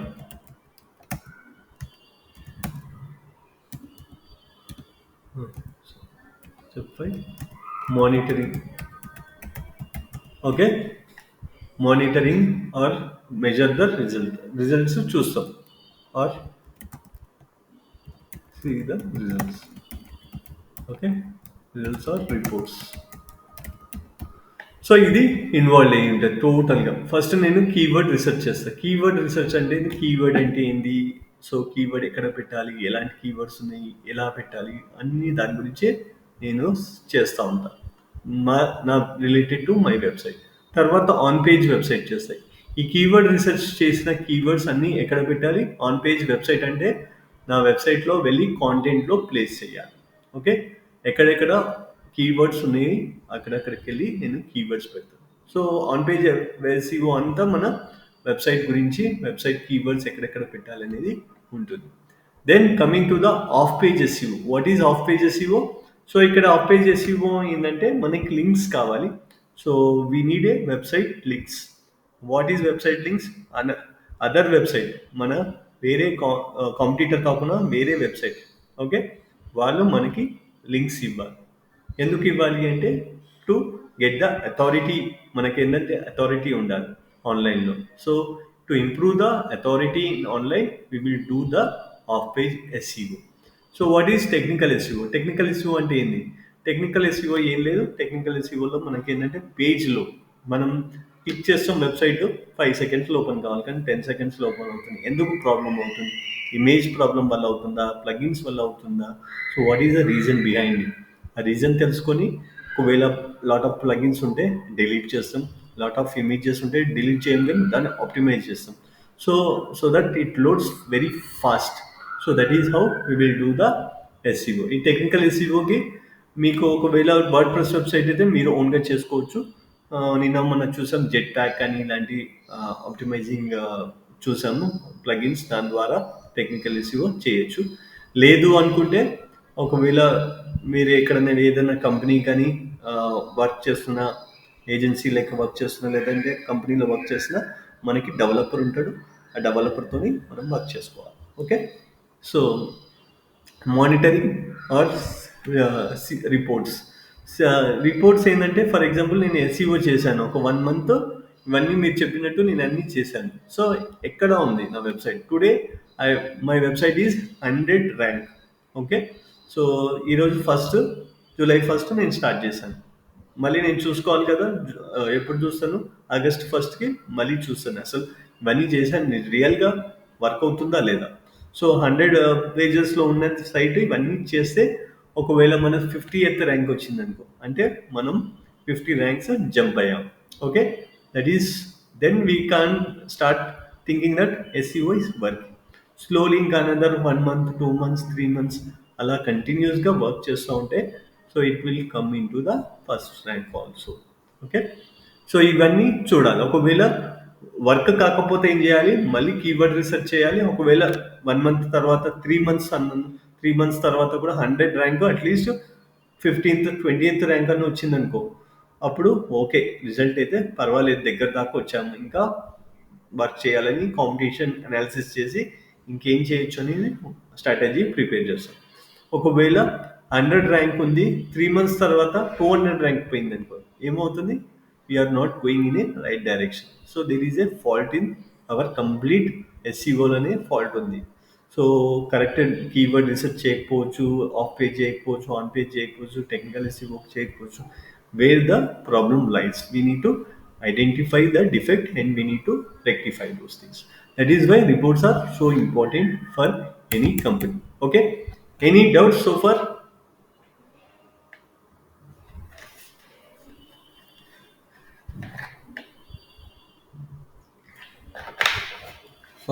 monitoring. Okay, monitoring or measure the results చూస్తాం, or see the results. Okay, results or reports. So ఇది involve అయ్యి ఉంటుంది టోటల్గా. First నేను keyword research చేస్తాను. Keyword research అంటే keyword అంటే ఏంది, సో కీవర్డ్ ఎక్కడ పెట్టాలి, ఎలాంటి కీవర్డ్స్ ఉన్నాయి, ఎలా పెట్టాలి, అన్ని దాని గురించే నేను చేస్తూ ఉంటాను, నా రిలేటెడ్ టు మై వెబ్సైట్. తర్వాత ఆన్ పేజ్ వెబ్సైట్ చేస్తాయి. ఈ కీవర్డ్ రీసెర్చ్ చేసిన కీవర్డ్స్ అన్నీ ఎక్కడ పెట్టాలి? ఆన్ పేజ్ వెబ్సైట్ అంటే నా వెబ్సైట్లో వెళ్ళి కాంటెంట్లో ప్లేస్ చేయాలి. ఓకే, ఎక్కడెక్కడ కీవర్డ్స్ ఉన్నాయి అక్కడక్కడికి వెళ్ళి నేను కీవర్డ్స్ పెడతాను. సో ఆన్ పేజ్ ఎస్ఈఓ అంతా మన వెబ్సైట్ గురించి, వెబ్సైట్ కీవర్డ్స్ ఎక్కడెక్కడ పెట్టాలనేది ఉంటుంది. Then coming to the off page SEO. What is off page SEO? So ఇక్కడ ఆఫ్ పేజ్ ఎస్ఈఓ ఏంటంటే మనకి లింక్స్ కావాలి. So we need a website links. What is website links? Other website, మన వేరే competitor కాకుండా వేరే వెబ్సైట్. ఓకే, వాళ్ళు మనకి లింక్స్ ఇవ్వాలి. ఎందుకు ఇవ్వాలి అంటే, టు గెట్ ద అథారిటీ. మనకి ఏంటంటే అథారిటీ ఉండాలి ఆన్లైన్లో. So to improve the authority in online, we will do the off page SEO. So what is technical SEO? Technical SEO అంటే ఏంది? టెక్నికల్ ఎస్ఈఓ ఏం లేదు. టెక్నికల్ ఎస్ఈఓలో మనకి ఏంటంటే పేజ్లో మనం క్లిక్ చేస్తాం, వెబ్సైట్ 5 సెకండ్స్లో ఓపెన్ కావాలి, కానీ 10 సెకండ్స్లో ఓపెన్ అవుతుంది. ఎందుకు ప్రాబ్లం అవుతుంది? ఇమేజ్ ప్రాబ్లం వల్ల అవుతుందా, ప్లగిన్స్ వల్ల అవుతుందా? So what is the reason behind it? ఆ రీజన్ తెలుసుకొని, ఒకవేళ లాట్ ఆఫ్ ప్లగిన్స్ ఉంటే డిలీట్ చేస్తాం, లాట్ ఆఫ్ ఇమేజెస్ ఉంటే డిలీట్ చేయడం, దాన్ని ఆప్టిమైజ్ చేస్తాం. So so that it loads very fast. So that is how we will do the SEO. ఈ టెక్నికల్ ఎస్ఈఓకి మీకు ఒకవేళ వర్డ్ ప్రెస్ వెబ్సైట్ అయితే మీరు ఓన్గా చేసుకోవచ్చు. నిన్న మనం చూసాం జెట్ ప్యాక్ అని, ఇలాంటి ఆప్టిమైజింగ్ చూసాము ప్లగిన్స్, దాని ద్వారా టెక్నికల్ ఎస్ఈఓ చేయొచ్చు. లేదు అనుకుంటే, ఒకవేళ మీరు ఎక్కడైనా ఏదైనా కంపెనీ కానీ వర్క్ చేస్తున్న, ఏజెన్సీ లెక్క వర్క్ చేస్తున్నా, లేదంటే కంపెనీలో వర్క్ చేస్తున్నా, మనకి డెవలపర్ ఉంటాడు, ఆ డెవలపర్తో మనం వర్క్ చేసుకోవాలి. Okay, so monitoring or reports. Reports ఏంటంటే, ఫర్ ఎగ్జాంపుల్ నేను ఎస్ఈఓ చేశాను ఒక 1 మంత్, ఇవన్నీ మీరు చెప్పినట్టు నేను అన్నీ చేశాను. సో ఎక్కడ ఉంది నా website today? I my website is 100 rank. Okay. So ఈరోజు జూలై 1 నేను స్టార్ట్ చేశాను. మళ్ళీ నేను చూసుకోవాలి కదా. ఎప్పుడు చూస్తాను? ఆగస్ట్ 1కి మళ్ళీ చూస్తాను అసలు ఇవన్నీ చేశాను రియల్గా వర్క్ అవుతుందా లేదా. సో 100 పేజెస్లో ఉన్న సైట్ ఇవన్నీ చేస్తే ఒకవేళ మన 50th ర్యాంక్ వచ్చిందనుకో, అంటే మనం 50 ర్యాంక్స్ జంప్ అయ్యాం. Okay. That is then we can start thinking that SEO is working. Slowly ఇంకా అనదర్ 1 మంత్, 2 మంత్స్, 3 మంత్స్ అలా కంటిన్యూస్గా వర్క్ చేస్తూ ఉంటే so it will come into the first rank also. Okay. So ఇవన్నీ చూడాలి. ఒకవేళ work కాకపోతే ఏం చేయాలి? మళ్ళీ కీవర్డ్ రీసెర్చ్ చేయాలి. ఒకవేళ 1 మంత్ తర్వాత, 3 మంత్స్ అన్నాను, 3 మంత్స్ తర్వాత కూడా 100 rank at least 15th, 20th rank అన్న వచ్చిందనుకో, అప్పుడు ఓకే, రిజల్ట్ అయితే పర్వాలేదు, దగ్గర దాకా వచ్చాము, ఇంకా వర్క్ చేయాలని కాంపిటీషన్ అనాలిసిస్ చేసి ఇంకేం చేయొచ్చు అనేది స్ట్రాటజీ ప్రిపేర్ చేస్తాం. ఒకవేళ 100 ర్యాంక్ ఉంది, 3 మంత్స్ తర్వాత 200 ర్యాంక్ పోయింది అనుకో, ఏమవుతుంది? We are not going in a right direction. So there is a fault in our complete ఎస్సీఓలోనే ఫాల్ట్ ఉంది. సో కరెక్టెడ్ కీవర్డ్ రీసెర్చ్ చేయకపోవచ్చు, ఆఫ్ పేజ్ చేయకపోవచ్చు, ఆన్ పేజ్ చేయకపోవచ్చు, టెక్నికల్ ఎస్సీఓ చేయకపోవచ్చు. Where the problem lies, we need to identify the defect and we need to rectify those things. That is why reports are so important for any company. Okay. Any doubts so far?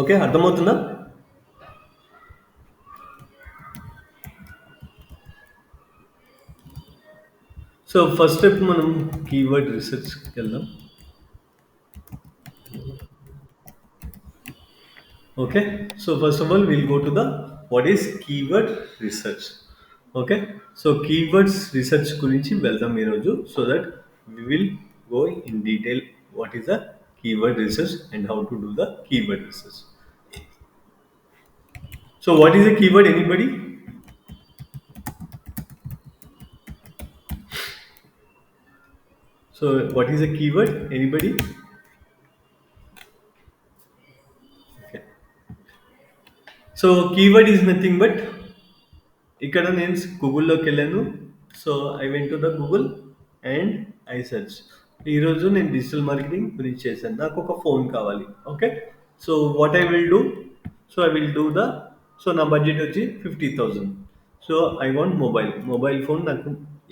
Okay, అర్థమవుతుందా? So first step మనం keyword రీసెర్చ్కి వెళ్దాం. Okay. So first of all will go to the what is keyword research. Okay. So keywords research గురించి వెళ్దాం ఈరోజు. So that we will go in detail what is the keyword research and how to do the keyword research. So what is a keyword? Anybody? So what is a keyword? Anybody? Okay. So keyword is nothing but, ఇక్కడ నేను గూగుల్లోకి వెళ్ళాను. So I went to the Google and I search. ఈరోజు నేను digital marketing గురించి చేశాను, నాకు ఒక phone కావాలి. Okay. So what I will do? So I will do the, so నా బడ్జెట్ వచ్చి 50,000. So I want mobile phone. నాకు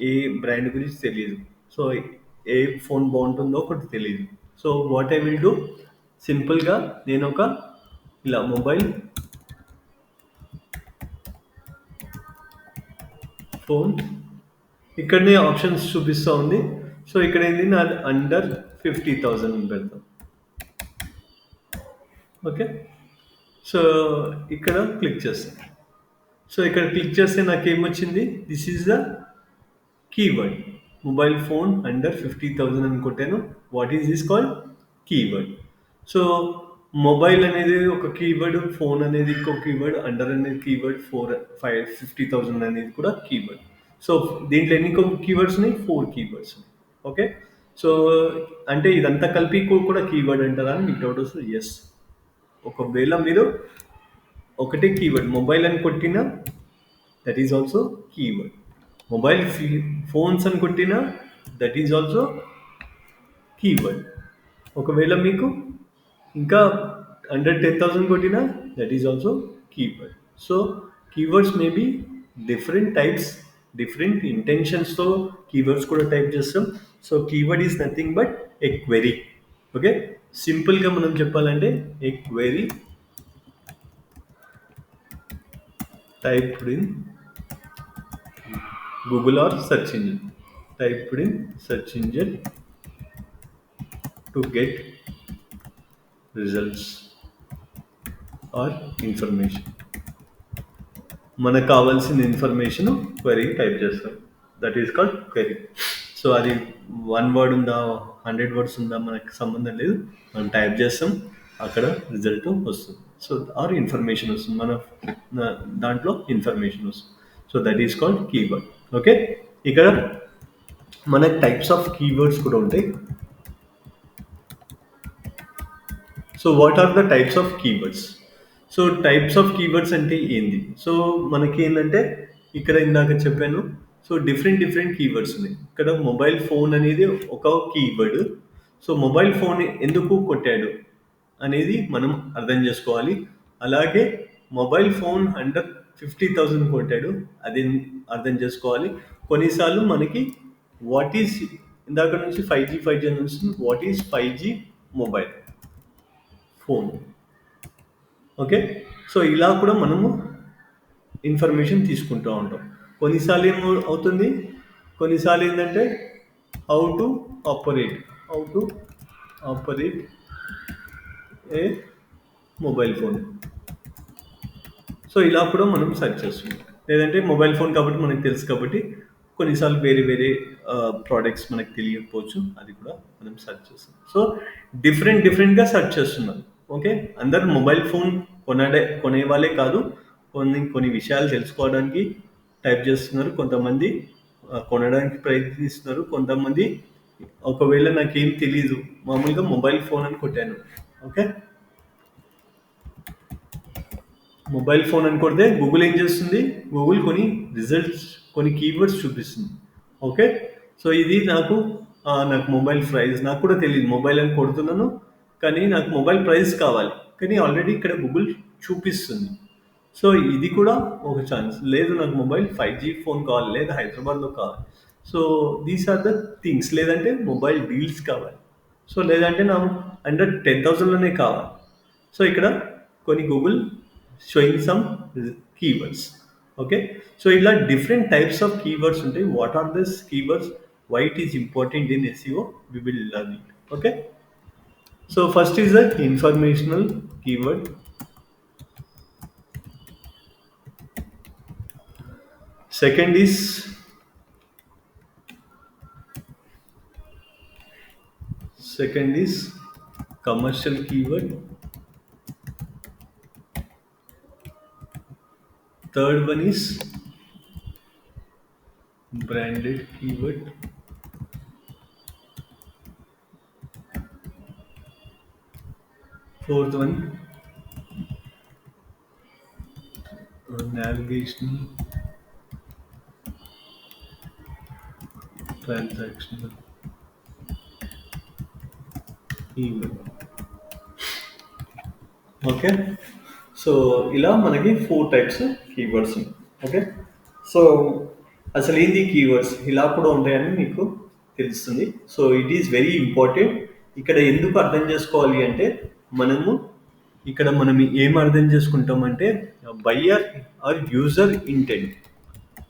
ఏ బ్రాండ్ గురించి తెలియదు. సో ఏ ఫోన్ బాగుంటుందో ఒకటి తెలియదు. So what I will do? సింపుల్గా నేను ఒక ఇలా మొబైల్ ఫోన్, ఇక్కడనే ఆప్షన్స్ చూపిస్తూ ఉంది. సో ఇక్కడ ఏంది, నాది అండర్ 50,000 పెడతాం. ఓకే. సో ఇక్కడ క్లిక్ చేస్తాం. సో ఇక్కడ క్లిక్ చేస్తే నాకు ఏమొచ్చింది? This is the keyword. Mobile phone under 50,000 అని కొట్టాను. What is this called? Keyword. So mobile అనేది ఒక కీవర్డ్, ఫోన్ అనేది ఇంకో కీవర్డ్, అండర్ అనేది కీవర్డ్, 50,000 అనేది కూడా కీవర్డ్. సో దీంట్లో ఎన్ని కీవర్డ్స్ ఉన్నాయి? 4 కీవర్డ్స్. ఓకే. సో అంటే ఇదంతా కలిపి కూడా కీవర్డ్ అంటారా అని మీకు డౌట్ వస్తుంది. ఎస్. ఒకవేళ మీరు ఒకటే కీవర్డ్ మొబైల్ అని కొట్టినా that is also keyword. Mobile phones అని కొట్టినా దట్ ఈజ్ ఆల్సో కీవర్డ్. ఒకవేళ మీకు ఇంకా అండర్ 10,000 కొట్టినా that is also keyword. So keywords may be different types, different ఇంటెన్షన్స్తో కీవర్డ్స్ కూడా టైప్ చేస్తాం. So keyword is nothing but a query. Okay. సింపుల్గా మనం చెప్పాలంటే a query typed in Google or search engine, typed in search engine to get results or information. మనకు కావాల్సిన information query type చేస్తాం, that is called query. So అది 1 word ఉందా, 100 words ఉందా, మనకు సంబంధం లేదు. మనం టైప్ చేస్తాం, అక్కడ రిజల్ట్ వస్తుంది. సో ఆర్ ఇన్ఫర్మేషన్ వస్తుంది, మన దాంట్లో ఇన్ఫర్మేషన్ వస్తుంది. So that is called keyword. Okay. ఇక్కడ మనకు టైప్స్ ఆఫ్ కీవర్డ్స్ కూడా ఉంటాయి. So what are the types of keywords? So types of keywords అంటే ఏంది? సో మనకి ఏంటంటే ఇక్కడ ఇందాక చెప్పాను. సో డిఫరెంట్ డిఫరెంట్ కీవర్డ్స్ ఉన్నాయి. ఇక్కడ మొబైల్ ఫోన్ అనేది ఒక కీవర్డ్. సో మొబైల్ ఫోన్ ఎందుకు కొట్టాడు అనేది మనం అర్థం చేసుకోవాలి. అలాగే మొబైల్ ఫోన్ అండర్ 50,000 కొట్టాడు, అది అర్థం చేసుకోవాలి. కొన్నిసార్లు మనకి వాట్ ఈస్, ఇందాక నుంచి 5G 5G నుంచి what is 5G mobile phone. Okay. So ఇలా కూడా మనము ఇన్ఫర్మేషన్ తీసుకుంటూ ఉంటాం. కొన్నిసార్లు ఏమో అవుతుంది, కొన్నిసార్లు ఏంటంటే how to operate, how to operate A mobile phone. So ఇలా కూడా మనం సెర్చ్ చేస్తున్నాం. లేదంటే మొబైల్ ఫోన్ కాబట్టి మనకు తెలుసు కాబట్టి కొన్నిసార్లు వేరే వేరే ప్రోడక్ట్స్ మనకు తెలియకపోవచ్చు, అది కూడా మనం సెర్చ్ చేస్తాం. సో డిఫరెంట్ డిఫరెంట్గా సెర్చ్ చేస్తున్నాం. ఓకే. అందరు మొబైల్ ఫోన్ కొనే వాళ్ళే కాదు, కొన్ని కొన్ని విషయాలు తెలుసుకోవడానికి టైప్ చేస్తున్నారు. కొంతమంది కొనడానికి ప్రయత్నిస్తున్నారు. కొంతమంది ఒకవేళ నాకేం తెలీదు, మామూలుగా మొబైల్ ఫోన్ అని కొట్టాను. ఓకే. మొబైల్ ఫోన్ అని కొడితే గూగుల్ ఏం చేస్తుంది, గూగుల్ కొన్ని రిజల్ట్స్, కొన్ని కీవర్డ్స్ చూపిస్తుంది. ఓకే. సో ఇది నాకు మొబైల్ ప్రైస్ నాకు కూడా తెలియదు, మొబైల్ అని కొడుతున్నాను కానీ నాకు మొబైల్ ప్రైస్ కావాలి, కానీ ఆల్రెడీ ఇక్కడ గూగుల్ చూపిస్తుంది. సో ఇది కూడా ఒక ఛాన్స్. లేదు నాకు మొబైల్ 5G ఫోన్ కావాలి, లేదా హైదరాబాద్లో కావాలి. So these are the things. లేదంటే మొబైల్ డీల్స్ కావాలి. సో లేదంటే నాకు అండర్ 10,000లోనే కావాలి. సో ఇక్కడ కొన్ని Google showing some keywords. Okay. So ఇలా డిఫరెంట్ టైప్స్ ఆఫ్ కీవర్డ్స్ ఉంటాయి. What are this keywords, why it is important in SEO, we will learn it. Okay. So first is the informational keyword. Second is commercial keyword. Third one is branded keyword. Fourth one, navigational transactional keyword. Okay. So ఇలా మనకి 4 types keywords ఉన్నాయి. Okay. So అసలు ఏంది keywords, ఇలా కూడా ఉంటాయని మీకు తెలుస్తుంది. So it is very important. ఇక్కడ ఎందుకు అర్థం చేసుకోవాలి అంటే, మనము ఇక్కడ మనం ఏం అర్థం చేసుకుంటామంటే buyer or user intent.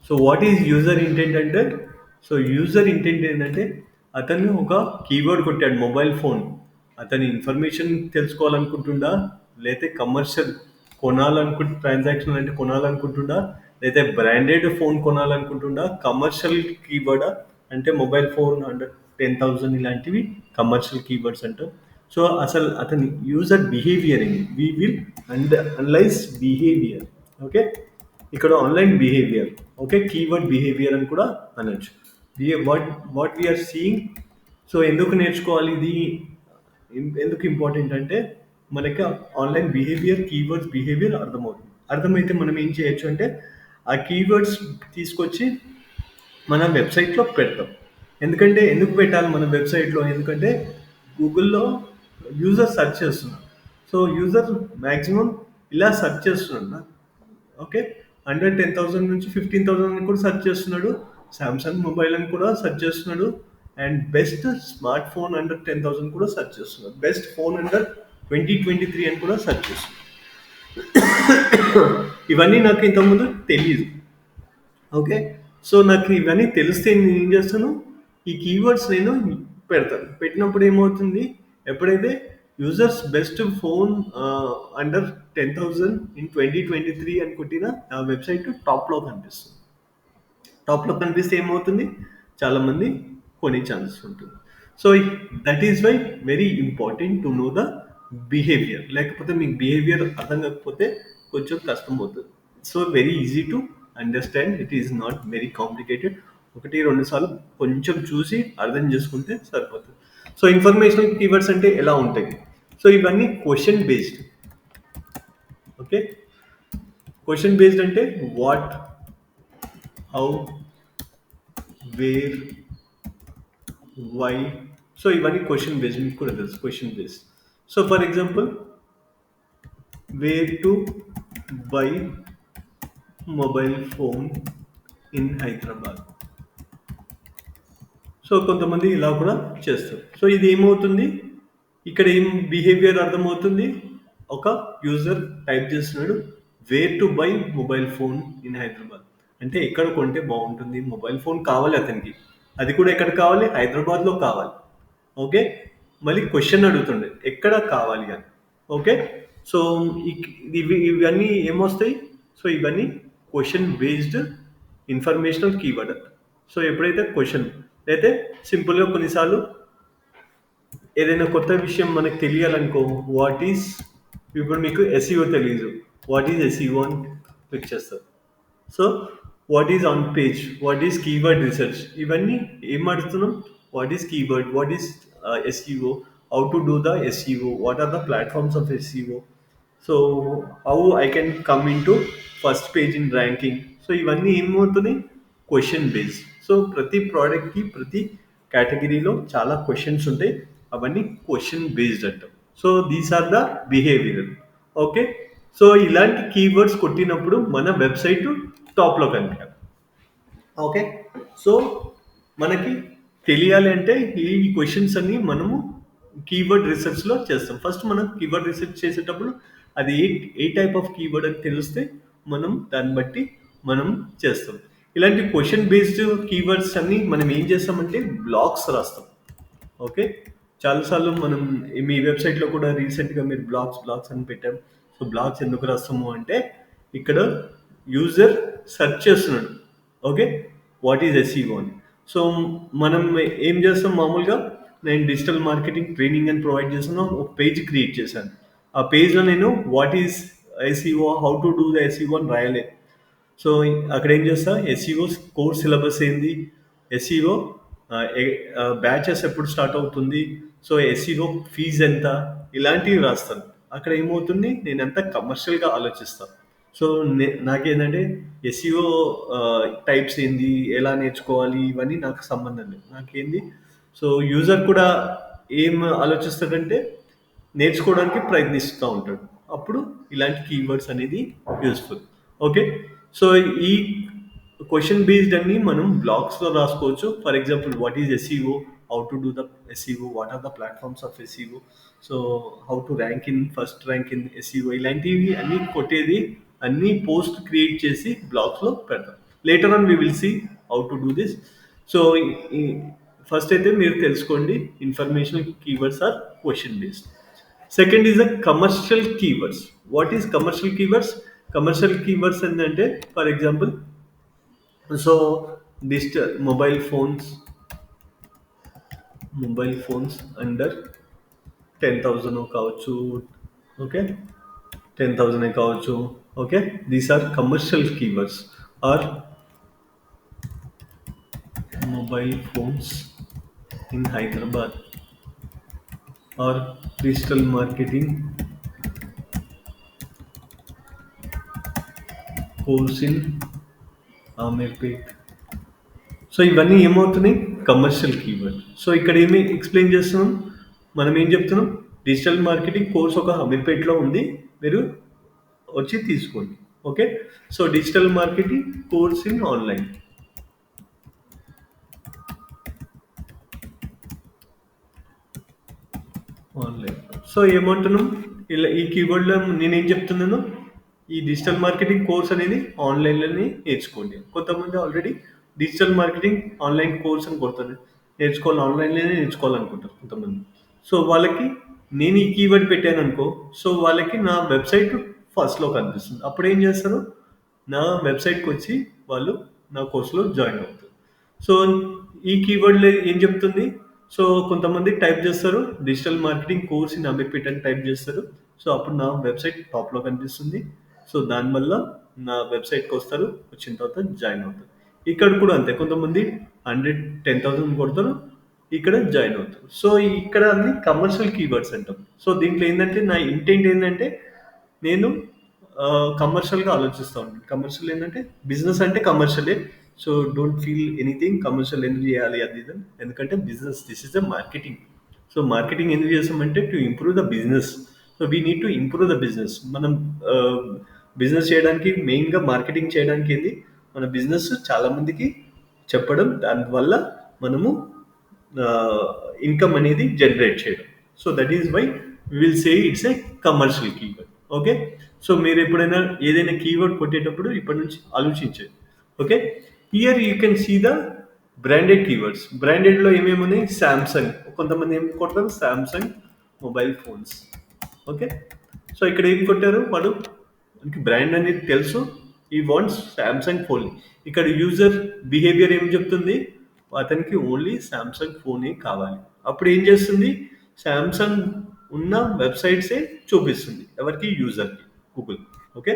So what is user intent అంటే, సో యూజర్ ఇంటెంట్ ఏంటంటే అతను ఒక కీవర్డ్ కొట్టాడు మొబైల్ ఫోన్, అతని ఇన్ఫర్మేషన్ తెలుసుకోవాలనుకుంటుండా, లేకపోతే కమర్షియల్ ట్రాన్సాక్షన్ అంటే కొనాలనుకుంటుండా, లేదా బ్రాండెడ్ ఫోన్ కొనాలనుకుంటుండా, కమర్షియల్ కీవర్డ్ అంటే మొబైల్ ఫోన్ అండర్ 10,000 ఇలాంటివి కమర్షియల్ కీవర్డ్స్ అంటాం. సో అసలు అతని యూజర్ బిహేవియర్ ఏంటి, we will analyse behaviour. Okay. ఇక్కడ online behaviour. Okay. Keyword behaviour అని కూడా అనొచ్చు. What we are seeing. సో ఎందుకు నేర్చుకోవాలి ఇది, ఎందుకు ఇంపార్టెంట్ అంటే మనకి ఆన్లైన్ బిహేవియర్, కీవర్డ్స్ బిహేవియర్ అర్థమవుతుంది. అర్థమైతే మనం ఏం చేయొచ్చు అంటే ఆ కీవర్డ్స్ తీసుకొచ్చి మన వెబ్సైట్లో పెడతాం. ఎందుకు పెట్టాలి మన వెబ్సైట్లో, ఎందుకంటే గూగుల్లో యూజర్ సెర్చ్ చేస్తున్నారు. సో యూజర్ మ్యాక్సిమం ఇలా సెర్చ్ చేస్తున్నాడు. ఓకే. అండర్ 10,000 నుంచి 15,000 కూడా సెర్చ్ చేస్తున్నాడు, సామ్సంగ్ మొబైల్ అని కూడా సెర్చ్ చేస్తున్నాడు, and best smart phone under 10,000 కూడా సెర్చ్ చేస్తున్నాడు, బెస్ట్ ఫోన్ అండర్ 2023 అని కూడా సెర్చ్ చేస్తున్నాడు. ఇవన్నీ నాకు ఇంతకుముందు తెలియదు. ఓకే. సో నాకు ఇవన్నీ తెలిస్తే నేను ఏం చేస్తాను, ఈ కీవర్డ్స్ నేను పెడతాను. పెట్టినప్పుడు ఏమవుతుంది, ఎప్పుడైతే users best phone under 10,000 in 2023 అని కొట్టినా ఆ వెబ్సైట్ టాప్లో కనిపిస్తుంది. టాప్లో కనిపిస్తే ఏమవుతుంది, చాలామంది కొనే ఛాన్సెస్ ఉంటుంది. So that is why very important to know the behaviour. లేకపోతే మీకు బిహేవియర్ అర్థం కాకపోతే కొంచెం కష్టం అవుతుంది. So very easy to understand, it is not very complicated. 1-2 సార్లు కొంచెం చూసి అర్థం చేసుకుంటే సరిపోతుంది. సో ఇన్ఫర్మేషనల్ కీవర్డ్స్ అంటే ఎలా ఉంటాయి. సో ఇవన్నీ question based. Okay, question based అంటే what, how, where, why. So ఇవన్నీ క్వశ్చన్ బేస్డ్, మీకు కూడా తెలుసు question based. So for example, where to buy mobile phone in Hyderabad. So కొంతమంది ఇలా కూడా చేస్తారు. సో ఇది ఏమవుతుంది, ఇక్కడ ఏం బిహేవియర్ అర్థమవుతుంది, ఒక యూజర్ టైప్ చేస్తున్నాడు where to buy mobile phone in Hyderabad, అంటే ఎక్కడ కొంటే బాగుంటుంది, మొబైల్ ఫోన్ కావాలి అతనికి, అది కూడా ఎక్కడ కావాలి, హైదరాబాద్లో కావాలి. ఓకే, మళ్ళీ క్వశ్చన్ అడుగుతుండే ఎక్కడ కావాలి అని. ఓకే, సో ఇవన్నీ ఏమొస్తాయి, సో ఇవన్నీ question based informational keyword. So ఎప్పుడైతే క్వశ్చన్ అయితే సింపుల్గా కొన్నిసార్లు ఏదైనా కొత్త విషయం మనకు తెలియాలనుకో, వాట్ ఈస్, ఇప్పుడు మీకు ఎస్ఈఓ తెలియదు, వాట్ ఈజ్ ఎస్ఈఓ అని క్లిక్ చేస్తారు. So what is on page, what is keyword research, ఇవన్నీ ఏం అడుగుతున్నాం, what is keyword, what is SEO, how to do the SEO, what are the platforms of SEO, so how I can come into first page in ranking. So ఇవన్నీ ఏమవుతున్నాయి, question based. So ప్రతి ప్రోడక్ట్కి ప్రతి కేటగిరీలో చాలా questions ఉంటాయి, అవన్నీ question based అంటాం. So these are the behaviour. Okay, so ఇలాంటి కీవర్డ్స్ కొట్టినప్పుడు మన వెబ్సైట్ టాప్లో కనిపించాలి. ఓకే, సో మనకి తెలియాలి అంటే ఈ క్వశ్చన్స్ అన్ని మనము కీవర్డ్ రీసెర్చ్లో చేస్తాం. ఫస్ట్ మనం కీవర్డ్ రీసెర్చ్ చేసేటప్పుడు అది ఏ టైప్ ఆఫ్ కీవర్డ్ అని తెలిస్తే మనం దాన్ని బట్టి మనం చేస్తాం. ఇలాంటి క్వశ్చన్ బేస్డ్ కీవర్డ్స్ అన్ని మనం ఏం చేస్తామంటే బ్లాగ్స్ రాస్తాం. ఓకే, చాలాసార్లు మనం మీ వెబ్సైట్లో కూడా రీసెంట్గా మీరు బ్లాగ్స్ అని పెట్టాం. సో బ్లాగ్స్ ఎందుకు రాస్తాము అంటే ఇక్కడ యూజర్ సెర్చ్ చేస్తున్నాడు, ఓకే, వాట్ ఈజ్ ఎస్ఈఓ అని. సో మనం ఏం చేస్తాం, మామూలుగా నేను డిజిటల్ మార్కెటింగ్ ట్రైనింగ్ అని ప్రొవైడ్ చేస్తున్నాను, ఒక పేజ్ క్రియేట్ చేశాను. ఆ పేజ్లో నేను what is SEO, how to do the SEO అని రాయలేదు. సో అక్కడ ఏం చేస్తా, ఎస్ఈఓ కోర్స్ సిలబస్ ఏంది, ఎస్ఈఓ బ్యాచెస్ ఎప్పుడు స్టార్ట్ అవుతుంది, సో ఎస్ఈఓ ఫీజ్ ఎంత, ఇలాంటివి రాస్తాను. అక్కడ ఏమవుతుంది, నేను ఎంత కమర్షియల్గా ఆలోచిస్తాను. సో నాకేంటంటే ఎస్ఈఓ టైప్స్ ఏంది, ఎలా నేర్చుకోవాలి, ఇవన్నీ నాకు సంబంధం లేదు. నాకేంది, సో యూజర్ కూడా ఏం ఆలోచిస్తాడంటే నేర్చుకోవడానికి ప్రయత్నిస్తూ ఉంటాడు. అప్పుడు ఇలాంటి కీవర్డ్స్ అనేది యూస్ఫుల్. ఓకే, సో ఈ క్వశ్చన్ బేస్డ్ అన్ని మనం బ్లాగ్స్లో రాసుకోవచ్చు. For example, what is SEO, how to do the SEO, what are the platforms of SEO, so how to rank in first rank in SEO, ఇలాంటివి అన్ని కొట్టేది అన్ని పోస్ట్ క్రియేట్ చేసి బ్లాగ్స్లో పెడతాం. Later on we will see how to do this. So first అయితే మీరు తెలుసుకోండి, informational keywords or question based. Second is the commercial keywords. What is commercial keywords? Commercial keywords ఏంటంటే for example, so digital mobile phones under 10,000 కావచ్చు, okay, 10,000 కావచ్చు. Okay, these are commercial keywords. Or mobile phones in Hyderabad, or digital marketing course in Ameerpet. So ఇవన్నీ ఏమవుతున్నాయి, commercial keyword. So ఇక్కడ ఏమి explain చేస్తున్నాం, మనం ఏం చెప్తున్నాం, డిజిటల్ మార్కెటింగ్ కోర్స్ ఒక అమీర్పేట్లో ఉంది, మీరు వచ్చి తీసుకోండి. Okay, so digital marketing course in online. So ఏమంటున్నాం, ఇలా ఈ కీవర్డ్లో నేనేం చెప్తున్నాను, ఈ డిజిటల్ మార్కెటింగ్ కోర్స్ అనేది ఆన్లైన్లోనే నేర్చుకోండి. కొంతమంది already digital marketing online course అని కొడుతుంది, ఆన్లైన్లోనే నేర్చుకోవాలనుకుంటారు కొంతమంది. సో వాళ్ళకి నేను ఈ కీవర్డ్ పెట్టాను అనుకో, సో వాళ్ళకి నా వెబ్సైట్ ఫస్ట్లో కనిపిస్తుంది. అప్పుడు ఏం చేస్తారు, నా వెబ్సైట్కి వచ్చి వాళ్ళు నా కోర్సులో జాయిన్ అవుతారు. సో ఈ కీవర్డ్లో ఏం చెప్తుంది, సో కొంతమంది టైప్ చేస్తారు digital marketing course in Ameerpet అని టైప్ చేస్తారు. సో అప్పుడు నా వెబ్సైట్ టాప్లో కనిపిస్తుంది. సో దానివల్ల నా వెబ్సైట్కి వస్తారు, వచ్చిన తర్వాత జాయిన్ అవుతారు. ఇక్కడ కూడా అంతే, కొంతమంది 10,000 కొడతారు, ఇక్కడ జాయిన్ అవుతారు. సో, ఇక్కడ అన్ని కమర్షియల్ కీవర్డ్స్ అంటాం. సో, దీంట్లో ఏందంటే నా ఇంటెంట్ ఏందంటే నేను కమర్షియల్‌గా ఆలోచిస్తా ఉంటాను. కమర్షియల్ ఏందంటే బిజినెస్ అంటే కమర్షియలే. So, don't feel anything commercial ఎందుకు చేయాలి అది ఇది అని. ఎందుకంటే business this is the marketing. So, marketing ఎందుకు చేస్తామంటే to improve the business. So, we need to improve the business. మనం బిజినెస్ చేయడానికి మెయిన్‌గా మార్కెటింగ్ చేయడానికి ఏంది మన బిజినెస్ చాలా మందికి చెప్పడం. దానివల్ల మనము ఇన్కమ్ అనేది జనరేట్ చేయడం. So that is why will say it's a commercial keyword. Okay. So మీరు ఎప్పుడైనా ఏదైనా కీవర్డ్ కొట్టేటప్పుడు ఇప్పటి నుంచి ఆలోచించండి. Okay. Here you can see the branded keywords. బ్రాండెడ్లో ఏమేమి ఉన్నాయి? శాంసంగ్. కొంతమంది ఏం కొడతారు? Samsung mobile phones. Okay. So ఇక్కడ ఏం కొట్టారు వాడు? మనకి బ్రాండ్ అనేది తెలుసు. He wants Samsung phone. ఇక్కడ యూజర్ బిహేవియర్ ఏం చెప్తుంది? అతనికి ఓన్లీ శాంసంగ్ ఫోనే కావాలి. అప్పుడు ఏం చేస్తుంది? శాంసంగ్ ఉన్న వెబ్సైట్సే చూపిస్తుంది ఎవరికి? యూజర్కి, గూగుల్. ఓకే.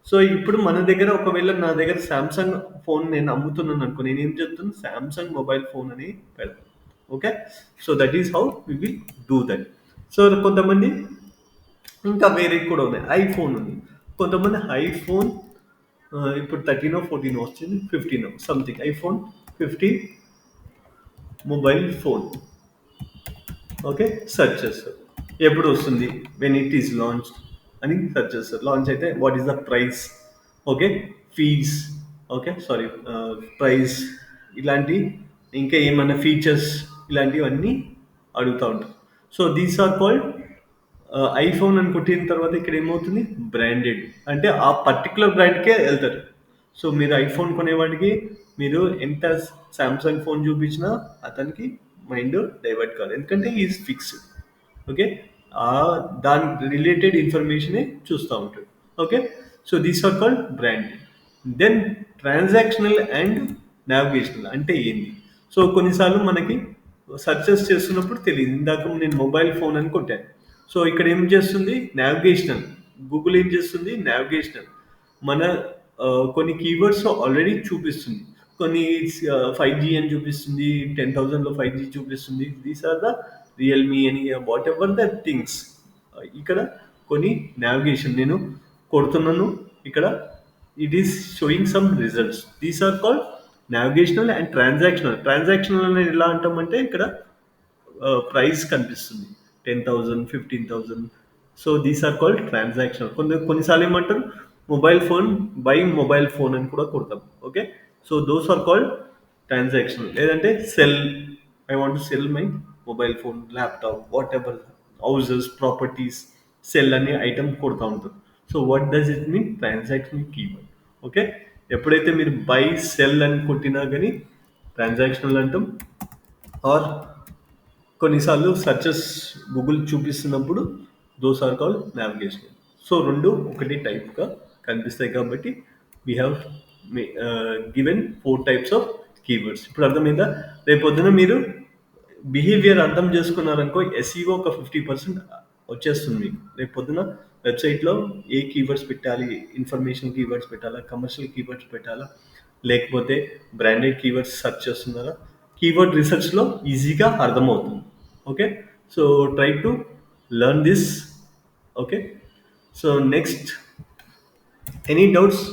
సో ఇప్పుడు మన దగ్గర ఒకవేళ నా దగ్గర శాంసంగ్ ఫోన్ నేను అమ్ముతున్నాను అనుకో, నేను ఏం చెప్తాను? శాంసంగ్ మొబైల్ ఫోన్ అని పెడతాను. Okay. So that is how we will do that. So కొంతమంది ఇంకా వేరే కూడా ఉన్నాయి. ఐఫోన్ ఉంది. కొంతమంది ఐఫోన్ ఇప్పుడు 13 14 వచ్చింది, 15 something. IPhone 15 mobile phone. Okay. Search చేస్తారు. ఎప్పుడు వస్తుంది? వెన్ ఇట్ ఈస్ లాంచ్ అని సెర్చ్ చేస్తారు. లాంచ్ అయితే what is the price? Okay. Fees. Okay. Sorry, price. ఇలాంటి ఇంకా ఏమైనా ఫీచర్స్ ఇలాంటివన్నీ అడుగుతూ ఉంటారు. So these are called iPhone అని కొట్టిన తర్వాత ఇక్కడ ఏమవుతుంది? బ్రాండెడ్ అంటే ఆ పర్టికులర్ బ్రాండ్కే వెళ్తారు. సో మీరు ఐఫోన్ కొనేవాడికి మీరు ఎంత సామ్సంగ్ ఫోన్ చూపించినా అతనికి మైండ్ డైవర్ట్ కాదు. ఎందుకంటే ఈజ్ ఫిక్స్డ్. ఓకే. ఆ దాని రిలేటెడ్ ఇన్ఫర్మేషనే చూస్తూ ఉంటాడు. Okay. So these are called branded. Then transactional and navigational అంటే ఏంది? సో కొన్నిసార్లు మనకి సర్చెస్ చేస్తున్నప్పుడు తెలియదు. ఇందాక నేను మొబైల్ ఫోన్ అని కొట్టాను. సో ఇక్కడ ఏం చేస్తుంది? నావిగేషనల్. గూగుల్ ఏం చేస్తుంది? నావిగేషనల్. మన కొన్ని కీవర్డ్స్ ఆల్రెడీ చూపిస్తుంది. కొన్ని 5G అని చూపిస్తుంది, 10,000లో 5G చూపిస్తుంది. దీస్ ఆర్ ద రియల్మీ అని వాట్ ఎవర్ ద థింగ్స్. ఇక్కడ కొన్ని నావిగేషన్ నేను కొడుతున్నాను. ఇక్కడ it is showing some results. These are called navigational and transactional. Transactional అనేది ఎలా అంటామంటే ఇక్కడ ప్రైస్ కనిపిస్తుంది 10,000 15,000. So these are called transactional. కొన్నిసార్లు ఏమంటారు? Mobile phone buy mobile phone అని కూడా కొడతాం. Okay. So those are called transactional. లేదంటే sell, I want to sell my mobile phone, laptop, what ever, houses, properties, cell అనే item కొడతా ఉంటారు. So what does it mean? Transactional keyword. Okay. ఎప్పుడైతే మీరు buy sell అని కొట్టినా కానీ transactional అంటాం. ఆర్ కొన్నిసార్లు సర్చెస్ గూగుల్ చూపిస్తున్నప్పుడు those are call navigation. So రెండు ఒకటి టైప్గా కనిపిస్తాయి కాబట్టి we have given 4 types of keywords. ఇప్పుడు అర్థమైందా? రేపొద్దున మీరు బిహేవియర్ అర్థం చేసుకున్నారనుకో ఎస్ఈఓ ఒక 50% వచ్చేస్తుంది మీకు. రేపు పొద్దున వెబ్సైట్లో ఏ కీవర్డ్స్ పెట్టాలి, ఇన్ఫర్మేషన్ కీవర్డ్స్ పెట్టాలా, కమర్షియల్ కీవర్డ్స్ పెట్టాలా, లేకపోతే బ్రాండెడ్ కీవర్డ్స్ సెర్చ్ చేస్తున్నారా, కీవర్డ్ రీసెర్చ్లో ఈజీగా అర్థమవుతుంది. Okay. So try to learn this. Okay. So next, any doubts?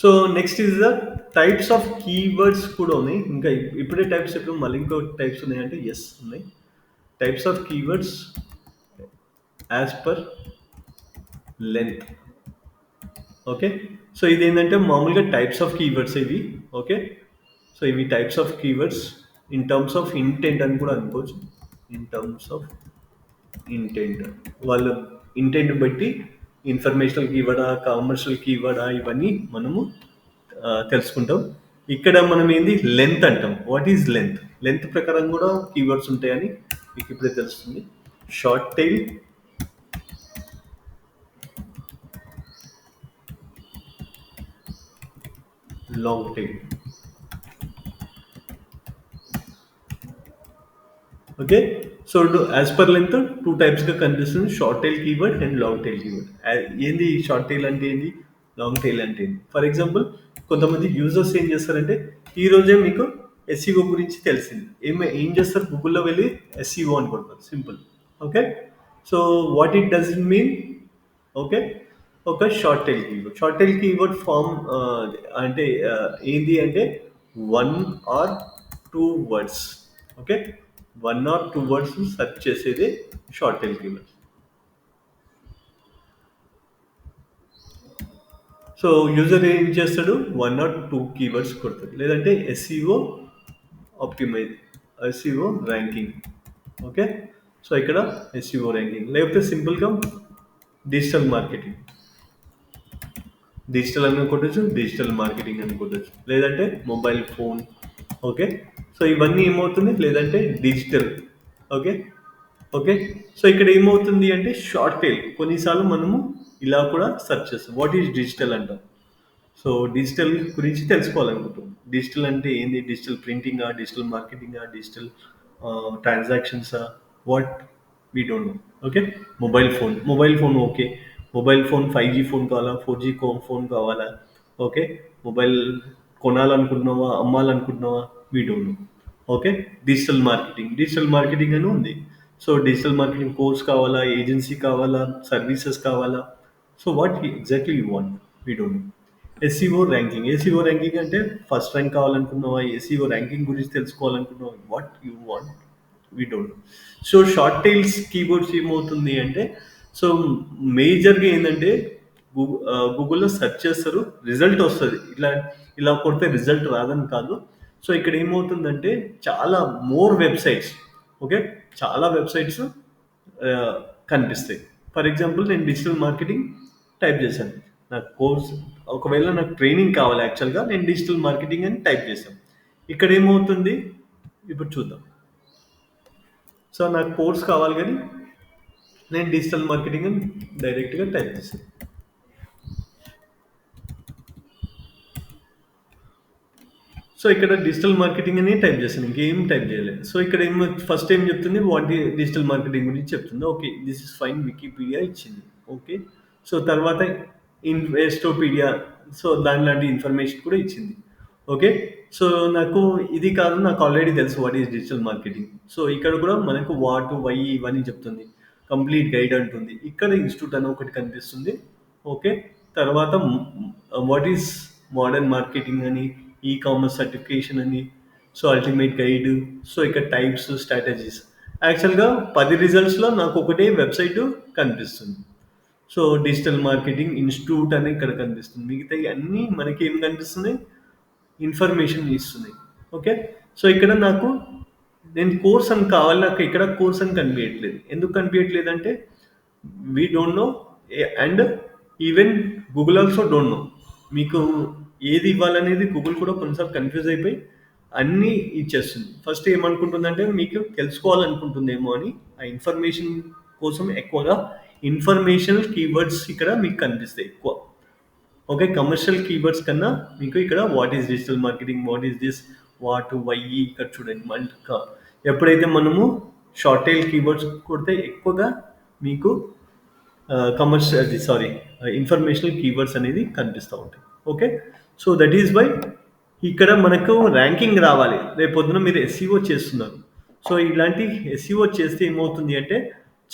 So next is the types of keywords కూడా ఉన్నాయి. ఇంకా ఇప్పుడే టైప్స్ చెప్పాము, మళ్ళీ ఇంకో టైప్స్ ఉన్నాయంటే ఎస్ ఉన్నాయి. Types of keywords as per length. Okay. So ఇది ఏంటంటే మామూలుగా టైప్స్ ఆఫ్ కీవర్డ్స్ ఇవి. ఓకే. సో ఇవి types of keywords in terms of intent అని కూడా అనుకోవచ్చు. ఇన్ టర్మ్స్ ఆఫ్ ఇంటెంట్, వాళ్ళు ఇంటెంట్ బట్టి ఇన్ఫర్మేషనల్ కీవర్డా, కమర్షియల్ కీవర్డా, ఇవన్నీ మనము తెలుసుకుంటాం. ఇక్కడ మనం ఏంది లెంత్ అంటాం. What is length? లెంత్ ప్రకారం కూడా కీవర్డ్స్ ఉంటాయని మీకు ఇప్పుడే తెలుస్తుంది. Short tile, long tail. Okay. So as per length 2 టైప్స్గా కనిపిస్తుంది, short tile keyword and long tail keyword. ఏంది షార్ట్ టైల్ అంటే ఏంది, లాంగ్ టైల్ అంటే ఏంది? ఫర్ ఎగ్జాంపుల్ కొంతమంది యూజర్స్ ఏం చేస్తారంటే ఈ రోజే మీకు ఎస్ఈఓ గురించి తెలిసింది. ఏం చేస్తారు, గూగుల్‌లో వెళ్ళి ఎస్ఈఓ అని కొడతారు, simple. Okay. So what it does mean? Okay. ఒక short tail keyword. Short tail keyword form అంటే ఏంది అంటే 1 or 2 words. Okay. 1 or 2 words search చేసేదే short tail keyword. So user ఏం చేస్తాడు, 1 ఆర్ 2 కీవర్డ్స్ కొడతాడు. లేదంటే SEO optimise, SEO ranking. Okay. So ఇక్కడ ఎస్ఈఓ ర్యాంకింగ్, లేకపోతే సింపుల్గా డిజిటల్ మార్కెటింగ్. డిజిటల్ అని కొట్టచ్చు, డిజిటల్ మార్కెటింగ్ అని కొట్టచ్చు, లేదంటే మొబైల్ ఫోన్. ఓకే. సో ఇవన్నీ ఏమవుతుంది, లేదంటే డిజిటల్. ఓకే. ఓకే. సో ఇక్కడ ఏమవుతుంది అంటే షార్ట్ టైల్ కొన్నిసార్లు మనము ఇలా కూడా సెర్చ్ చేస్తాం, వాట్ ఈజ్ డిజిటల్ అంటాం. సో డిజిటల్ గురించి తెలుసుకోవాలనుకుంటున్నాం. డిజిటల్ అంటే ఏంది, డిజిటల్ ప్రింటింగా, డిజిటల్ మార్కెటింగా, డిజిటల్ ట్రాన్సాక్షన్సా, what we don't know. Okay. Mobile phone okay. Mobile phone 5G phone కావాలా, 4G ఫోన్ కావాలా? ఓకే. మొబైల్ కొనాలనుకుంటున్నావా, అమ్మాలనుకుంటున్నావా, we don't know. Okay. Digital marketing అని ఉంది. సో డిజిటల్ మార్కెటింగ్ కోర్స్ కావాలా, ఏజెన్సీ కావాలా, సర్వీసెస్ కావాలా? So what exactly you want, we don't know. SEO ranking అంటే ఫస్ట్ ర్యాంక్ కావాలనుకున్నావా, ఎస్ఈఓ ర్యాంకింగ్ గురించి తెలుసుకోవాలనుకున్నావా, what you want, we don't know. So short tails keyboards ఏమవుతుంది అంటే, సో మేజర్గా ఏంటంటే గూగుల్లో సెర్చ్ చేస్తారు, రిజల్ట్ వస్తుంది. ఇలా కొడితే రిజల్ట్ రాదని కాదు. సో ఇక్కడ ఏమవుతుందంటే చాలా మోర్ వెబ్సైట్స్. ఓకే. చాలా వెబ్సైట్స్ కనిపిస్తాయి. ఫర్ ఎగ్జాంపుల్ నేను డిజిటల్ మార్కెటింగ్ టైప్ చేశాను. నాకు కోర్స్, ఒకవేళ నాకు ట్రైనింగ్ కావాలి, యాక్చువల్గా నేను డిజిటల్ మార్కెటింగ్ అని టైప్ చేశాను. ఇక్కడ ఏమవుతుంది ఇప్పుడు చూద్దాం. సో నాకు కోర్స్ కావాలి కానీ నేను డిజిటల్ మార్కెటింగ్ అని డైరెక్ట్గా టైప్ చేశాను. సో ఇక్కడ డిజిటల్ మార్కెటింగ్ అని టైప్ చేశాను, ఇంకేం టైప్ చేయలేదు. సో ఇక్కడ ఫస్ట్ ఏం చెప్తుంది, వాట్ డిజిటల్ మార్కెటింగ్ గురించి చెప్తుంది. Okay, this is fine, Wikipedia ఇచ్చింది. ఓకే. సో తర్వాత ఇన్వెస్టోపీడియా, సో దాని లాంటి ఇన్ఫర్మేషన్ కూడా ఇచ్చింది. ఓకే. సో నాకు ఇది కాదు, నాకు ఆల్రెడీ తెలుసు what is digital marketing. So ఇక్కడ కూడా మనకు వాట్, వై ఇవన్నీ చెప్తుంది. కంప్లీట్ గైడ్ అంటుంది. ఇక్కడ ఇన్స్టిట్యూట్ అని ఒకటి కనిపిస్తుంది. ఓకే. తర్వాత వాట్ ఈస్ మోడర్న్ మార్కెటింగ్ అని, ఈ కామర్స్ సర్టిఫికేషన్ అని, సో అల్టిమేట్ గైడ్. సో ఇక్కడ టైప్స్, స్ట్రాటజీస్. యాక్చువల్గా 10 రిజల్ట్స్లో నాకు ఒకటే వెబ్సైట్ కనిపిస్తుంది. సో డిజిటల్ మార్కెటింగ్ ఇన్స్టిట్యూట్ అని ఇక్కడ కనిపిస్తుంది. మిగతా అన్నీ మనకి ఏం కనిపిస్తున్నాయి, ఇన్ఫర్మేషన్ ఇస్తున్నాయి. ఓకే. సో ఇక్కడ నేను కోర్స్ అని కావాలి, నాకు ఇక్కడ కోర్స్ అని కనిపించట్లేదు. ఎందుకు కనిపించట్లేదు అంటే we don't no, and even Google also don't know. మీకు ఏది ఇవ్వాలనేది గూగుల్ కూడా కొన్నిసార్లు కన్ఫ్యూజ్ అయిపోయి అన్నీ ఇచ్చేస్తుంది. ఫస్ట్ ఏమనుకుంటుందంటే మీకు తెలుసుకోవాలనుకుంటుందేమో అని, ఆ ఇన్ఫర్మేషన్ కోసం ఎక్కువగా ఇన్ఫర్మేషనల్ కీవర్డ్స్ ఇక్కడ మీకు కనిపిస్తాయి ఎక్కువ. ఓకే. కమర్షియల్ కీవర్డ్స్ కన్నా మీకు ఇక్కడ what is digital marketing, what is this, what, why, ఇక్కడ చూడండి. ఎప్పుడైతే మనము షార్ట్ టైల్ కీవర్డ్స్ కొడితే ఎక్కువగా మీకు కమర్షియల్, సారీ, ఇన్ఫర్మేషనల్ కీవర్డ్స్ అనేది కనిపిస్తూ ఉంటాయి. Okay. So that is why ఇక్కడ మనకు ర్యాంకింగ్ రావాలి. రేపు పొద్దున మీరు ఎస్ఈఓ చేస్తున్నారు. సో ఇలాంటి ఎస్ఈఓ చేస్తే ఏమవుతుంది అంటే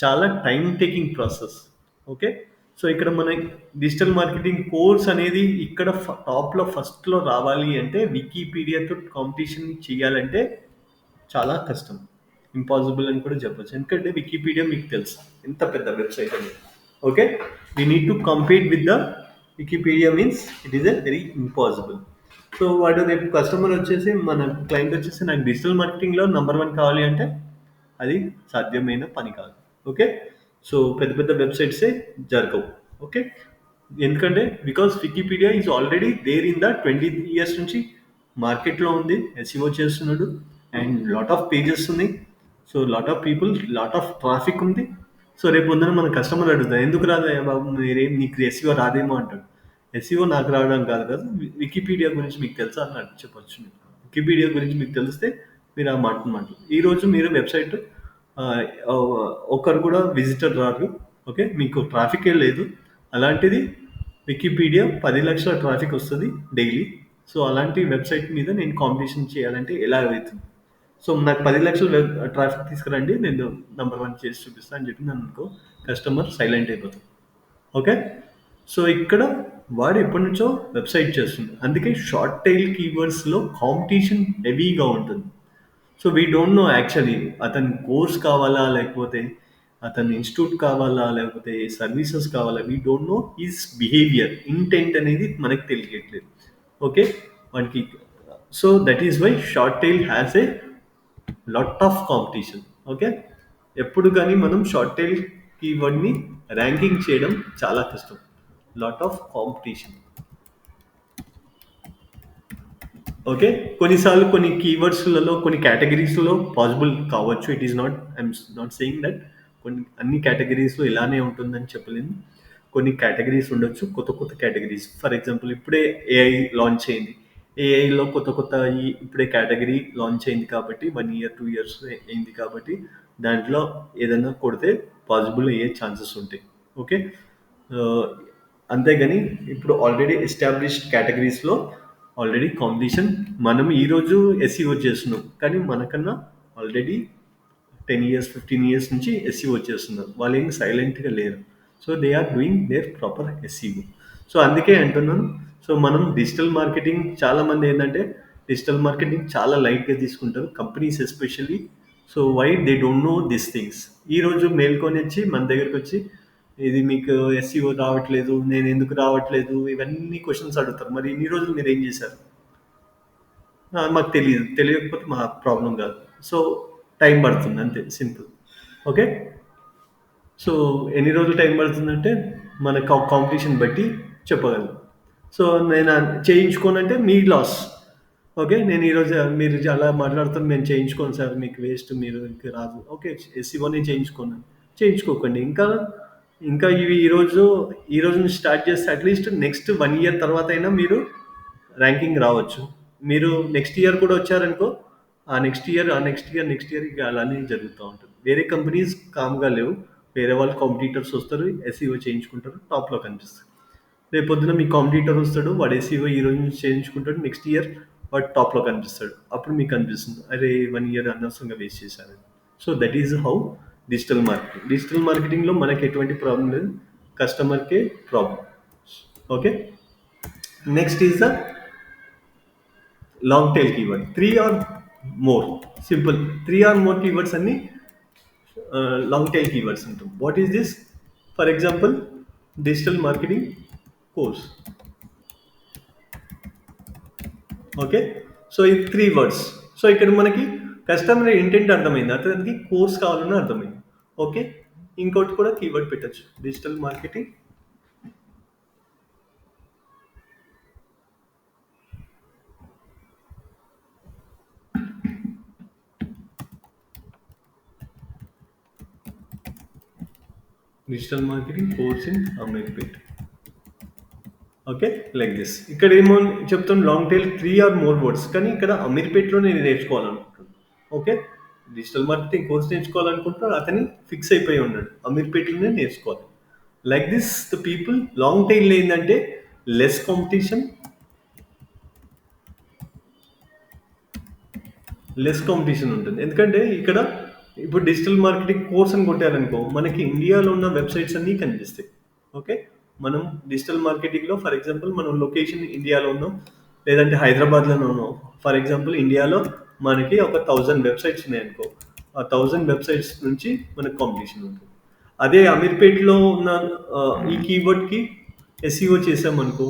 చాలా time taking process. Okay. So ఇక్కడ మన డిజిటల్ మార్కెటింగ్ కోర్స్ అనేది ఇక్కడ టాప్లో ఫస్ట్లో రావాలి అంటే వికీపీడియాతో కాంపిటీషన్ చేయాలంటే చాలా కష్టం, ఇంపాసిబుల్ అని కూడా చెప్పొచ్చు. ఎందుకంటే వికీపీడియా మీకు తెలుసు ఎంత పెద్ద వెబ్సైట్ అని. Okay. We need to compete with the Wikipedia, means it is a very impossible. So వాడు రేపు కస్టమర్ వచ్చేసి, మన క్లయింట్ వచ్చేసి నాకు డిజిటల్ మార్కెటింగ్లో నంబర్ 1 కావాలి అంటే అది సాధ్యమైన పని కాదు. ఓకే. సో పెద్ద పెద్ద వెబ్సైట్సే జరగవు. ఓకే. ఎందుకంటే because Wikipedia is already there in the 20 years నుంచి మార్కెట్లో ఉంది, ఎస్ఈఓ చేస్తున్నాడు, అండ్ లాట్ ఆఫ్ పేజెస్ ఉన్నాయి. So lot of people, lot of traffic ఉంది. సో రేపు పొద్దున మన కస్టమర్ అడుగుతారు, ఎందుకు రాదా బాబు, మీరేం, నీకు ఎస్ఈఓ రాదేమో అంటాడు. ఎస్ఈఓ నాకు రావడం కాదు కదా, వికీపీడియా గురించి మీకు తెలుసా అని చెప్పొచ్చు. వికీపీడియా గురించి మీకు తెలిస్తే మీరు ఆ మాట ఈరోజు మీరు వెబ్సైట్ ఒకరు కూడా విజిటర్ రారు. ఓకే. మీకు ట్రాఫికే లేదు. అలాంటిది వికీపీడియా 10 లక్షల ట్రాఫిక్ వస్తుంది డైలీ. సో అలాంటి వెబ్సైట్ మీద నేను కాంపిటీషన్ చేయాలంటే ఎలా అవుతుంది? సో నాకు 10,00,000 ట్రాఫిక్ తీసుకురండి, నేను నంబర్ వన్ చేసి చూపిస్తాను అని చెప్పి అనుకో, కస్టమర్ సైలెంట్ అయిపోతాడు. ఓకే. సో ఇక్కడ వాడు ఎప్పటి నుంచో వెబ్సైట్ చేస్తుంది, అందుకే షార్ట్ టైల్ కీవర్డ్స్లో కాంపిటీషన్ హెవీగా ఉంటుంది. So we don't know actually అతని కోర్స్ కావాలా, లేకపోతే అతని ఇన్స్టిట్యూట్ కావాలా, లేకపోతే సర్వీసెస్ కావాలా, we don't know his behaviour intent అనేది మనకు తెలియట్లేదు. ఓకే. వానికి so that is why short tail has a lot of competition. Okay. ఎప్పుడు కానీ మనం షార్ట్ టైల్ కీవర్డ్ని ర్యాంకింగ్ చేయడం చాలా కష్టం. Lot of competition. ఓకే. కొన్నిసార్లు కొన్ని కీవర్డ్స్లలో కొన్ని కేటగిరీస్లో పాసిబుల్ కావచ్చు. It is not, I'm not saying that కొన్ని అన్ని కేటగిరీస్లో ఇలానే ఉంటుందని చెప్పలేను. కొన్ని కేటగిరీస్ ఉండొచ్చు, కొత్త కొత్త కేటగిరీస్. ఫర్ ఎగ్జాంపుల్ ఇప్పుడే ఏఐ లాంచ్ అయింది. ఏఐలో కొత్త కొత్త ఇప్పుడే కేటగిరీ లాంచ్ అయింది కాబట్టి 1 ఇయర్ 2 ఇయర్స్ అయింది కాబట్టి దాంట్లో ఏదైనా కొడితే పాసిబుల్ అయ్యే ఛాన్సెస్ ఉంటాయి. ఓకే. ఆ, అంతేగాని ఇప్పుడు ఆల్రెడీ ఎస్టాబ్లిష్డ్ కేటగిరీస్లో ఆల్రెడీ కాంపిటీషన్. మనం ఈరోజు ఎస్ఈఓ చేస్తున్నాం, కానీ మనకన్నా ఆల్రెడీ 10 ఇయర్స్ 15 ఇయర్స్ నుంచి ఎస్ఈఓ చేస్తున్నారు. వాళ్ళు ఏం సైలెంట్గా లేరు. So they are doing their proper SEO. So అందుకే అంటున్నాను. సో మనం డిజిటల్ మార్కెటింగ్, చాలామంది ఏంటంటే డిజిటల్ మార్కెటింగ్ చాలా లైట్గా తీసుకుంటారు, companies especially. So why they don't know this things. ఈరోజు మేల్కొని వచ్చి మన దగ్గరకు వచ్చి ఇది మీకు ఎస్ఈఓ రావట్లేదు, నేను ఎందుకు రావట్లేదు, ఇవన్నీ క్వశ్చన్స్ అడుగుతారు. మరి ఇన్ని రోజులు మీరు ఏం చేశారు? మాకు తెలియదు, తెలియకపోతే మా ప్రాబ్లం కాదు. సో టైం పడుతుంది అంతే, సింపుల్. ఓకే. సో ఎన్ని రోజులు టైం పడుతుందంటే మన కాంపిటీషన్ బట్టి చెప్పగలను. సో నేను చేయించుకోనంటే మీ లాస్. ఓకే. నేను ఈరోజు మీరు అలా మాట్లాడుతాను, నేను చేయించుకోను సార్, మీకు వేస్ట్, మీరు ఇంకా రాదు. ఓకే. ఎస్సీఓ నేను చేయించుకోను, చేయించుకోకండి. ఇంకా ఇంకా ఇవి ఈ రోజు నుంచి స్టార్ట్ చేస్తే అట్లీస్ట్ నెక్స్ట్ 1 ఇయర్ తర్వాత అయినా మీరు ర్యాంకింగ్ రావచ్చు. మీరు నెక్స్ట్ ఇయర్ కూడా వచ్చారనుకో, ఆ నెక్స్ట్ ఇయర్ ఇక అలానే జరుగుతూ ఉంటుంది. వేరే కంపెనీస్ కామ్గా లేవు. వేరే వాళ్ళు కాంపిటీటర్స్ వస్తారు, ఎస్ఈఓ చేయించుకుంటారు, టాప్లో కనిపిస్తారు. రేపొద్దున మీ కాంపిటీటర్ వస్తాడు, వాడు ఎస్ఈఓ ఈ రోజు నుంచి చేయించుకుంటాడు, నెక్స్ట్ ఇయర్ వాడు టాప్లో కనిపిస్తాడు. అప్పుడు మీకు అనిపిస్తుంది, అరే 1 ఇయర్ అనవసరంగా వేస్ట్ చేశాను. So that is how digital మార్కెటింగ్లో మనకి ఎటువంటి ప్రాబ్లం లేదు, కస్టమర్కే problem. Okay. Next is the long tail keyword, 3 or more. Simple, 3 or more keywords అన్ని లాంగ్ టైల్ కీవర్డ్స్ ఉంటాం. What is this? For example digital marketing course. Okay. So ఇది 3 words. So ఇక్కడ మనకి కస్టమర్ ఇంటెంట్ అర్థమైంది, అతనికి course కావాలని అర్థమైంది. Okay. ఇంకోటి కూడా కీవర్డ్ పెట్టచ్చు, digital marketing course in Ameerpet. Okay. Like this. ఇక్కడ ఏమో చెప్తాను, long tail 3 or more words, కానీ ఇక్కడ అమీర్పేట్లో నేను నేర్చుకోవాలనుకుంటున్నాను. ఓకే. డిజిటల్ మార్కెటింగ్ కోర్స్ నేర్చుకోవాలనుకుంటున్నాడు, అతని ఫిక్స్ అయిపోయి ఉన్నాడు అమీర్పేట్లోనే నేర్చుకోవాలి. Like this the people. Long tail ఏంటంటే లెస్ కాంపిటీషన్, ఉంటుంది. ఎందుకంటే ఇక్కడ ఇప్పుడు డిజిటల్ మార్కెటింగ్ కోర్స్ అని కొట్టారనుకో, మనకి ఇండియాలో ఉన్న వెబ్సైట్స్ అన్నీ కనిపిస్తాయి. ఓకే. మనం డిజిటల్ మార్కెటింగ్లో ఫర్ ఎగ్జాంపుల్ మనం లొకేషన్ ఇండియాలో ఉన్నాం, లేదంటే హైదరాబాద్లోనే ఉన్నాం. ఫర్ ఎగ్జాంపుల్ ఇండియాలో మనకి ఒక 1000 వెబ్సైట్స్ ఉన్నాయనుకో, ఆ 1000 వెబ్సైట్స్ నుంచి మనకు కాంపిటీషన్ ఉంటుంది. అదే అమీర్పేట్లో ఉన్న ఈ కీవర్డ్కి ఎస్ఈఓ చేసామనుకో,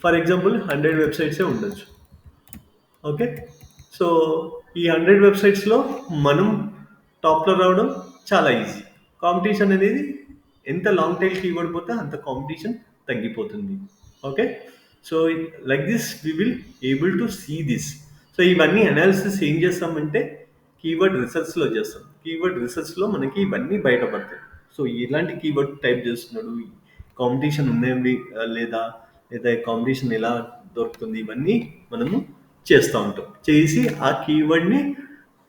ఫర్ ఎగ్జాంపుల్ 100 వెబ్సైట్సే ఉండొచ్చు. ఓకే. సో ఈ 100 వెబ్సైట్స్లో మనం టాప్లో రావడం చాలా ఈజీ. కాంపిటీషన్ అనేది ఎంత లాంగ్ టైల్ కీవర్డ్ పోతే అంత కాంపిటీషన్ తగ్గిపోతుంది. Okay. So like this we will able to see this. So ఇవన్నీ అనాలిసిస్ ఏం చేస్తామంటే కీవర్డ్ రీసెర్చ్లో చేస్తాం. కీవర్డ్ రీసెర్చ్లో మనకి ఇవన్నీ బయటపడతాయి. సో ఎలాంటి కీవర్డ్ టైప్ చేస్తున్నాడు, కాంపిటీషన్ ఉందేంటి లేదా, లేదా కాంపిటీషన్ ఎలా దొరుకుతుంది, ఇవన్నీ మనము చేస్తూ ఉంటాం. చేసి ఆ కీవర్డ్ని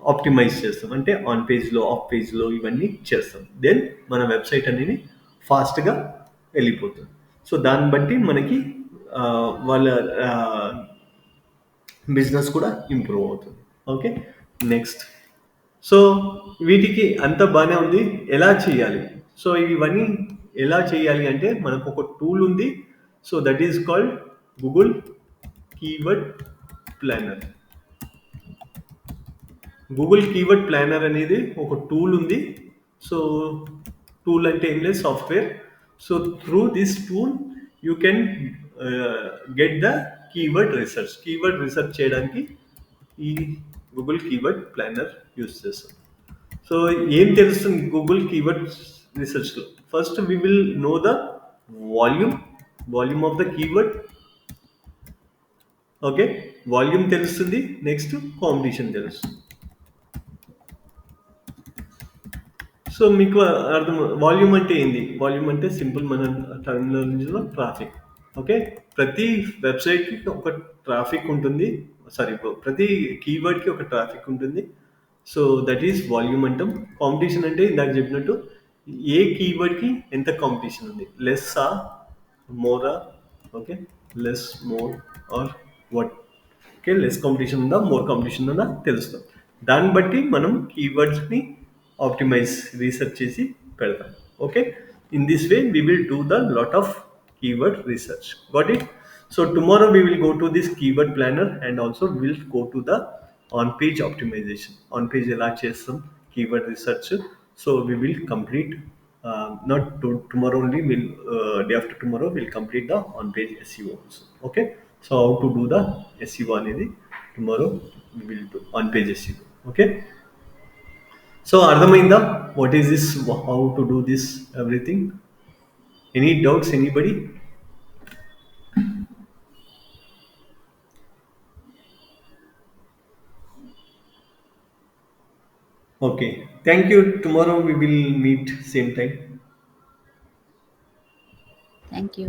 ఆప్టిమైజ్ చేస్తాం, అంటే ఆన్ పేజ్లో, ఆఫ్ పేజ్లో ఇవన్నీ చేస్తాం. దెన్ మన వెబ్సైట్ అనేది ఫాస్ట్గా వెళ్ళిపోతుంది. సో దాన్ని బట్టి మనకి వాళ్ళ బిజినెస్ కూడా ఇంప్రూవ్ అవుతుంది. Okay, next. సో వీటికి అంత బాగానే ఉంది. ఎలా చేయాలి? సో ఇవన్నీ ఎలా చేయాలి అంటే మనకు ఒక టూల్ ఉంది. So that is called Google keyword planner. Google keyword planner అనేది ఒక టూల్ ఉంది. సో టూల్ అంటే ఏం లేదు, software. So through this tool you can get the keyword research చేయడానికి ఈ గూగుల్ కీవర్డ్ ప్లానర్ యూస్ చేస్తాం. సో ఏం తెలుస్తుంది గూగుల్ కీవర్డ్ రీసెర్చ్లో? First we will know the volume volume of the keyword. Okay, volume తెలుస్తుంది. నెక్స్ట్ కాంపిటీషన్ తెలుస్తుంది. So మీకు అర్థం, వాల్యూమ్ అంటే ఏంది? వాల్యూమ్ అంటే సింపుల్, మన టర్మినాలజీలో ట్రాఫిక్. ఓకే, ప్రతి వెబ్సైట్కి ఒక ట్రాఫిక్ ఉంటుంది. సారీ, ప్రతి కీవర్డ్కి ఒక ట్రాఫిక్ ఉంటుంది. సో దట్ ఈస్ వాల్యూమ్ అంటాం. కాంపిటీషన్ అంటే ఇందాక చెప్పినట్టు ఏ కీవర్డ్కి ఎంత కాంపిటీషన్ ఉంది, లెస్సా మోరా. Okay, less more or what. Okay, less competition ఉందా, మోర్ కాంపిటీషన్ ఉందా తెలుస్తుంది. దాన్ని బట్టి మనం కీవర్డ్స్ని ఆప్టిమైజ్ రీసెర్చ్ చేసి పెడతాం. Okay, in this way we will do the lot of keyword research. Got it? So tomorrow we will go to this keyword planner and also we'll go to the on page optimization. On page ఎలా చేస్తాం keyword research. So we will complete, not tomorrow only, we'll day after tomorrow we'll complete the on page SEO also. Okay, so how to do the SEO అనేది tomorrow we will do on page SEO. Okay, so అర్థమైందా what is this, how to do this everything? Any doubts, anybody? Okay. Thank you. Tomorrow we will meet same time. Thank you.